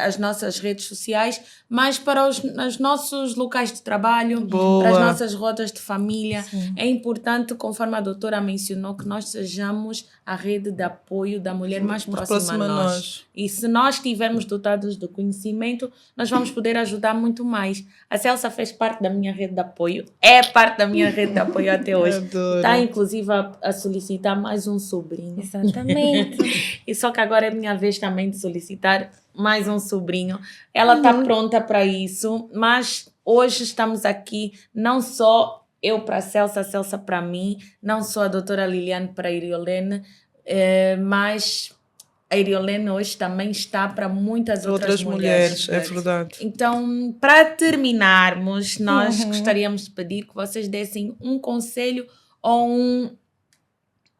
as nossas redes sociais, mas para os nossos locais de trabalho, para as nossas rodas de família. É importante, conforme a doutora mencionou, que nós sejamos a rede de apoio da mulher mais próxima a nós. E se nós estivermos dotados de conhecimento, nós vamos poder ajudar muito mais. A Celsa fez parte da minha rede de apoio, é parte da minha rede de apoio até hoje. Está, inclusive, a solicitar mais um sobrinho. Exatamente. E só que agora é minha vez também de solicitar mais um sobrinho. Ela está pronta para isso, mas hoje estamos aqui não só eu para a Celsa para mim, não só a doutora Liliane para a Iriolene, mas a Iriolene hoje também está para muitas outras mulheres. É verdade. Então, para terminarmos, nós gostaríamos de pedir que vocês dessem um conselho ou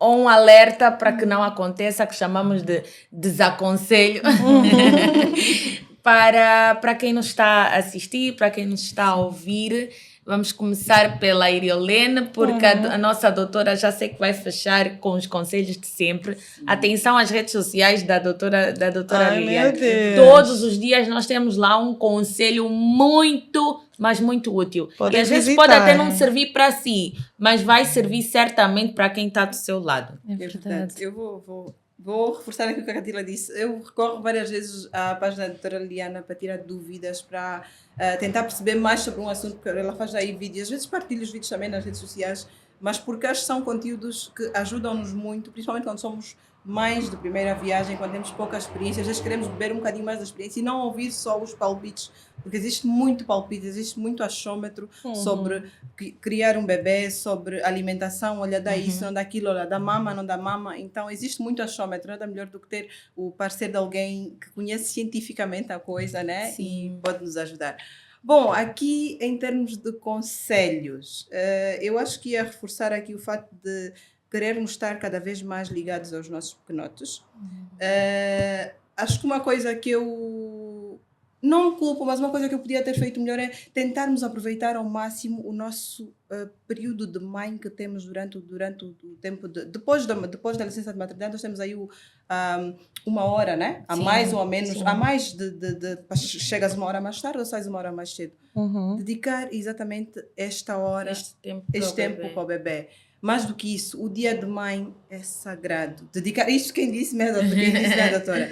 um alerta para que não aconteça, que chamamos de desaconselho, para quem nos está a assistir, para quem nos está a ouvir. Vamos começar pela Iriolene, porque a nossa doutora já sei que vai fechar com os conselhos de sempre. Atenção às redes sociais da doutora Liliane. Todos os dias nós temos lá um conselho muito mas muito útil. Podem e às vezes visitar. pode até não servir para si, mas vai servir certamente para quem está do seu lado. É É verdade. verdade. Eu vou reforçar aquilo que a Catila disse. Eu recorro várias vezes à página da doutora Liliana para tirar dúvidas, para tentar perceber mais sobre um assunto, porque ela faz aí vídeos. Às vezes partilho os vídeos também nas redes sociais, mas porque acho que são conteúdos que ajudam-nos muito, principalmente quando somos mães de primeira viagem, quando temos pouca experiência. Às vezes queremos beber um bocadinho mais da experiência e não ouvir só os palpites, porque existe muito palpite, existe muito achômetro sobre criar um bebê, sobre alimentação, olha, dá isso, não dá aquilo, olha, dá mama, não dá mama. Então, existe muito achômetro, nada melhor do que ter o parceiro de alguém que conhece cientificamente a coisa, né? Sim. E pode nos ajudar. Bom, aqui em termos de conselhos, eu acho que ia reforçar aqui o fato de querermos estar cada vez mais ligados aos nossos pequenotes. Acho que uma coisa que eu não culpo, mas uma coisa que eu podia ter feito melhor é tentarmos aproveitar ao máximo o nosso período de mãe que temos durante o tempo depois da licença de maternidade. Nós temos aí uma hora, né? A Sim, mais ou a menos, sim. a mais chegas uma hora mais tarde ou sais uma hora mais cedo. Dedicar exatamente esta hora, Este tempo, para o bebê. Mais do que isso, o dia de mãe é sagrado. Dedicar, isto quem disse, né, doutora?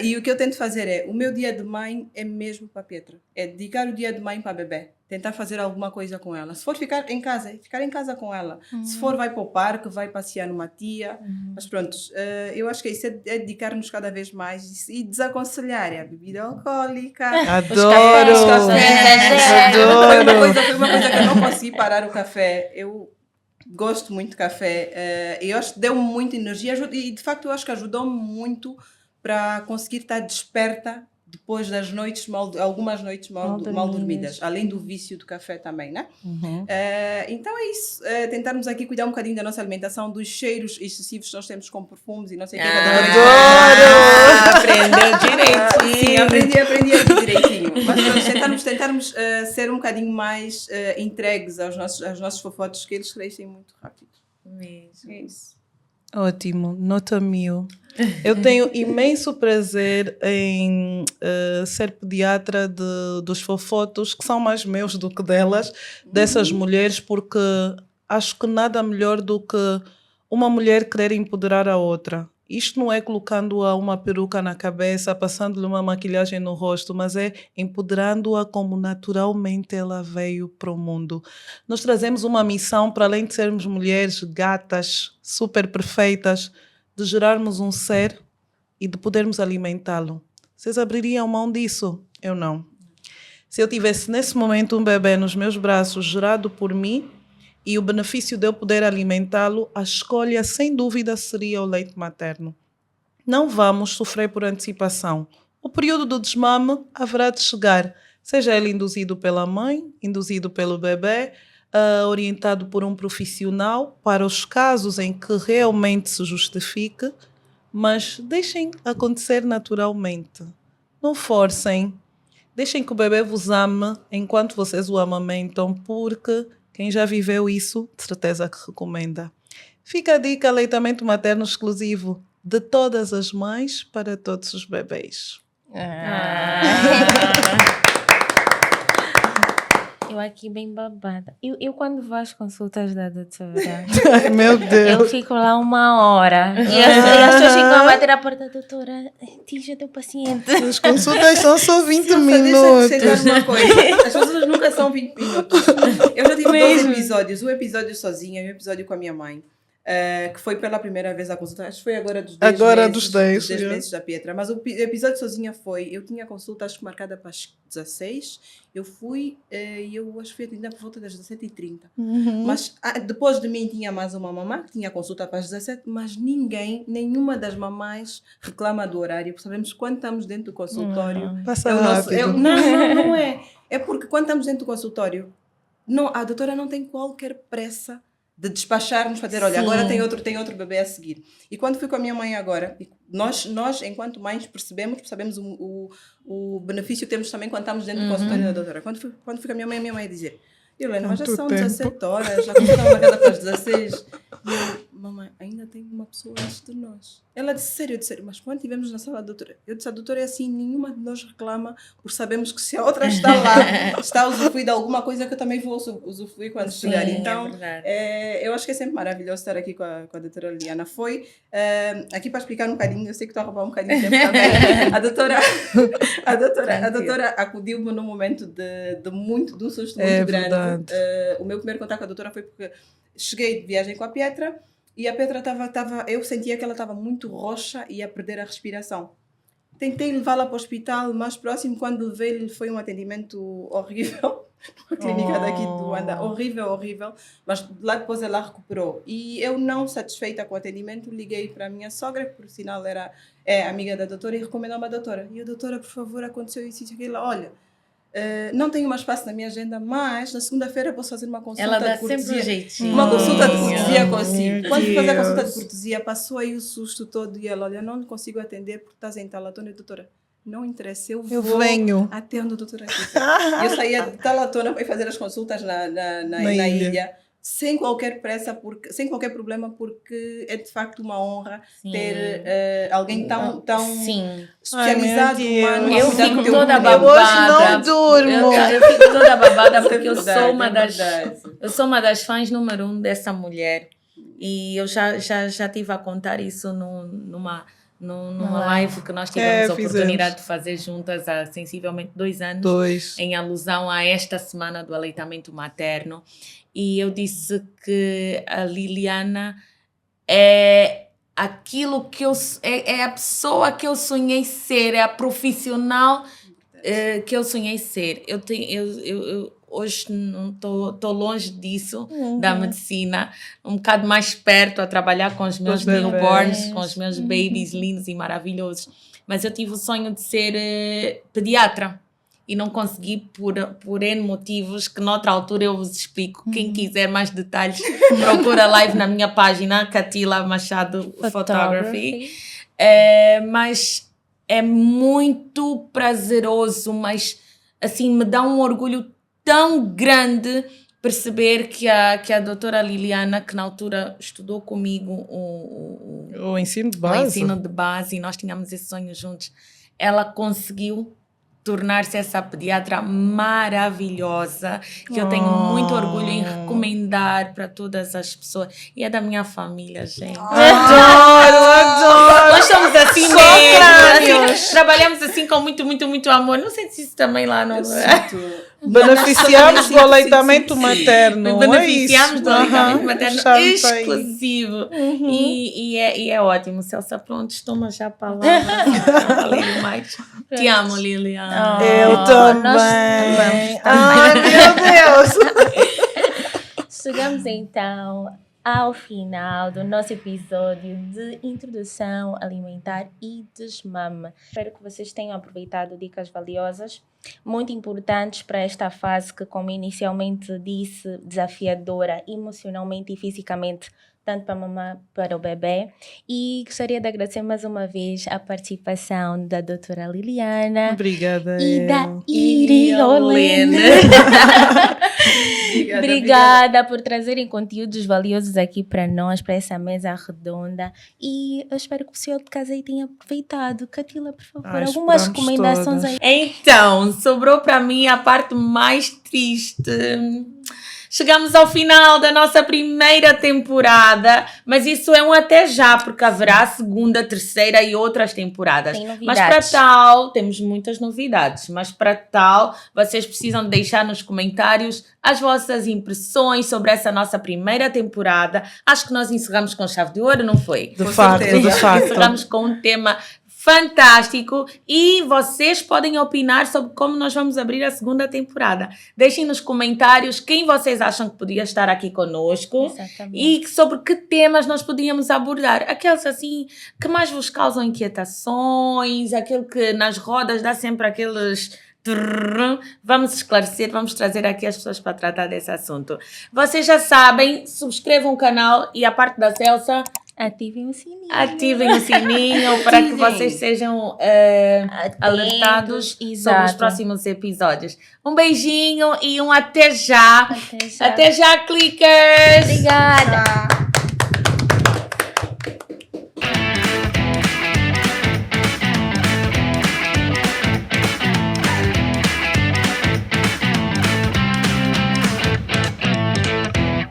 E o que eu tento fazer é, o meu dia de mãe é mesmo para a Pietra. É dedicar o dia de mãe para a bebê. Tentar fazer alguma coisa com ela. Se for ficar em casa, é ficar em casa com ela. Se for, vai para o parque, vai passear numa tia. Mas pronto, eu acho que isso é dedicar-nos cada vez mais e desaconselhar. É a bebida alcoólica. Adoro! Os cafés. Adoro! Foi uma coisa que eu não consegui parar o café. Eu gosto muito de café. Eu acho que deu-me muita energia e de facto eu acho que ajudou-me muito para conseguir estar desperta depois das noites, algumas noites mal dormidas, além do vício do café também, né? Então é isso, tentarmos aqui cuidar um bocadinho da nossa alimentação, dos cheiros excessivos que nós temos com perfumes e não sei o que. Adoro! Aprendeu direitinho. Sim, aprendi aqui direitinho. Mas tentarmos ser um bocadinho mais entregues aos nossos fofotes, que eles crescem muito rápido. Mesmo. É isso. Ótimo, nota 1000. Eu tenho imenso prazer em ser pediatra dos fofotos, que são mais meus do que delas, dessas mulheres, porque acho que nada melhor do que uma mulher querer empoderar a outra. Isto não é colocando-a uma peruca na cabeça, passando-lhe uma maquilhagem no rosto, mas é empoderando-a como naturalmente ela veio para o mundo. Nós trazemos uma missão, para além de sermos mulheres gatas, super perfeitas, de gerarmos um ser e de podermos alimentá-lo. Vocês abririam mão disso? Eu não. Se eu tivesse nesse momento um bebê nos meus braços gerado por mim, e o benefício de eu poder alimentá-lo, a escolha, sem dúvida, seria o leite materno. Não vamos sofrer por antecipação. O período do desmame haverá de chegar, seja ele induzido pela mãe, induzido pelo bebê, orientado por um profissional, para os casos em que realmente se justifique, mas deixem acontecer naturalmente. Não forcem. Deixem que o bebê vos ame enquanto vocês o amamentam, porque quem já viveu isso, de certeza que recomenda. Fica a dica: aleitamento materno exclusivo de todas as mães para todos os bebês. Eu aqui bem babada. Eu quando vou às consultas da doutora, Ai, meu Deus. eu fico lá 1 hora. E as pessoas ficam a bater a porta, doutora, atinja teu paciente. As consultas são só 20 Deixa minutos. acrescentar uma coisa. As consultas nunca são 20 minutos. Eu já tive 2 episódios. Um episódio sozinha e um episódio com a minha mãe. Que foi pela primeira vez a consulta. Acho que foi agora dos 10 Agora meses. dos 10, Dos 10 yeah. meses da Pietra. Mas o episódio sozinha foi... Eu tinha consulta, acho que marcada para as 16. Eu fui e eu acho que fui atendida por volta das 17h30. Mas depois de mim tinha mais uma mamã que tinha consulta para as 17, mas nenhuma das mamães reclama do horário. Sabemos quando estamos dentro do consultório. Passa rápido. Não é. É porque quando estamos dentro do consultório, a doutora não tem qualquer pressa de despachar-nos para dizer, olha, agora tem outro bebê a seguir. E quando fui com a minha mãe agora, nós enquanto mães, sabemos o benefício que temos também quando estamos dentro do consultório da doutora. Quando fui com a minha mãe a dizer, Helena, mas já são 17 horas, a consulta está marcada para as 16. mamãe, ainda tem uma pessoa antes de nós. Ela disse, sério, eu disse, sério, mas quando estivemos na sala da doutora, eu disse, a doutora é assim, nenhuma de nós reclama, por sabemos que se a outra está lá, está a usufruir de alguma coisa que eu também vou usufruir quando chegar. Então, eu acho que é sempre maravilhoso estar aqui com a doutora Liliana. Foi, aqui para explicar um bocadinho, eu sei que estou a roubar um bocadinho de tempo também, a doutora acudiu-me num momento de um susto muito grande. O meu primeiro contato com a doutora foi porque cheguei de viagem com a Pietra, e a Petra eu sentia que ela estava muito roxa e ia perder a respiração. Tentei levá-la para o hospital, mais próximo, quando levei-lhe foi um atendimento horrível, numa clínica daqui de Luanda, horrível, mas lá depois ela recuperou. E eu, não satisfeita com o atendimento, liguei para a minha sogra, que por sinal é amiga da doutora, e recomendou-me a doutora. E a doutora, por favor, aconteceu isso e aquilo. Olha, não tenho mais espaço na minha agenda, mas na segunda-feira posso fazer uma consulta ela dá de cortesia. sempre um jeitinho. Uma consulta de cortesia consigo. Quando fui fazer a consulta de cortesia, passou aí o susto todo e ela, olha, não lhe consigo atender porque estás em Talatona. Doutora, não interessa, eu venho até onde a doutora quer. Eu saía de Talatona para ir fazer as consultas na ilha. Sem qualquer pressa, sem qualquer problema, porque é de facto uma honra ter alguém tão especializado, humano. Eu fico toda babada. Hoje não durmo. Eu fico toda babada porque eu sou uma das fãs número 1 dessa mulher. E eu já estive a contar isso numa live que nós tivemos a oportunidade de fazer juntas há sensivelmente 2 anos, em alusão a esta semana do aleitamento materno. E eu disse que a Liliana é aquilo que é a pessoa que eu sonhei ser, é a profissional que eu sonhei ser. Eu hoje não estou longe disso, da medicina, um bocado mais perto a trabalhar com os meus newborns, com os meus babies lindos e maravilhosos. Mas eu tive o sonho de ser pediatra. E não consegui por N motivos que noutra altura eu vos explico. Quem quiser mais detalhes, procura live na minha página, Catila Machado Photography. Mas é muito prazeroso, mas assim, me dá um orgulho tão grande perceber que a doutora Liliana, que na altura estudou comigo o ensino de base, e nós tínhamos esse sonho juntos, ela conseguiu tornar-se essa pediatra maravilhosa, que eu tenho muito orgulho em recomendar para todas as pessoas. E é da minha família, gente. Adoro! Nós somos assim mesmo. Assim, trabalhamos assim com muito, muito, muito amor. Não sei se isso também lá não é. Beneficiamos do aleitamento materno. Beneficiamos do aleitamento materno exclusivo. E é ótimo. Celsa, pronto, toma já a palavra. Falei mais. Te amo, Liliana. Eu também. Ai, meu Deus. Chegamos então ao final do nosso episódio de introdução alimentar e desmame. Espero que vocês tenham aproveitado dicas valiosas, muito importantes para esta fase que, como inicialmente disse, desafiadora emocionalmente e fisicamente, tanto para a mamãe para o bebê. E gostaria de agradecer mais uma vez a participação da doutora Liliana. Obrigada. E da Iriolene. Obrigada por trazerem conteúdos valiosos aqui para nós, para essa mesa redonda. E eu espero que o senhor de casa aí tenha aproveitado. Catila, por favor, algumas recomendações aí. Então, sobrou para mim a parte mais triste. Chegamos ao final da nossa primeira temporada, mas isso é um até já, porque haverá segunda, terceira e outras temporadas. Tem novidades. Mas para tal, temos muitas novidades, mas para tal, vocês precisam deixar nos comentários as vossas impressões sobre essa nossa primeira temporada. Acho que nós encerramos com chave de ouro, não foi? De facto. Encerramos com um tema fantástico e vocês podem opinar sobre como nós vamos abrir a segunda temporada. Deixem nos comentários quem vocês acham que podia estar aqui conosco. Exatamente. E sobre que temas nós podíamos abordar. Aqueles assim que mais vos causam inquietações, aquele que nas rodas dá sempre aqueles... Vamos esclarecer, vamos trazer aqui as pessoas para tratar desse assunto. Vocês já sabem, subscrevam o canal e a parte da Celsa... Ativem o sininho. Ativem o sininho para que vocês sejam alertados sobre os próximos episódios. Um beijinho e um até já. Até já, clickers! Obrigada.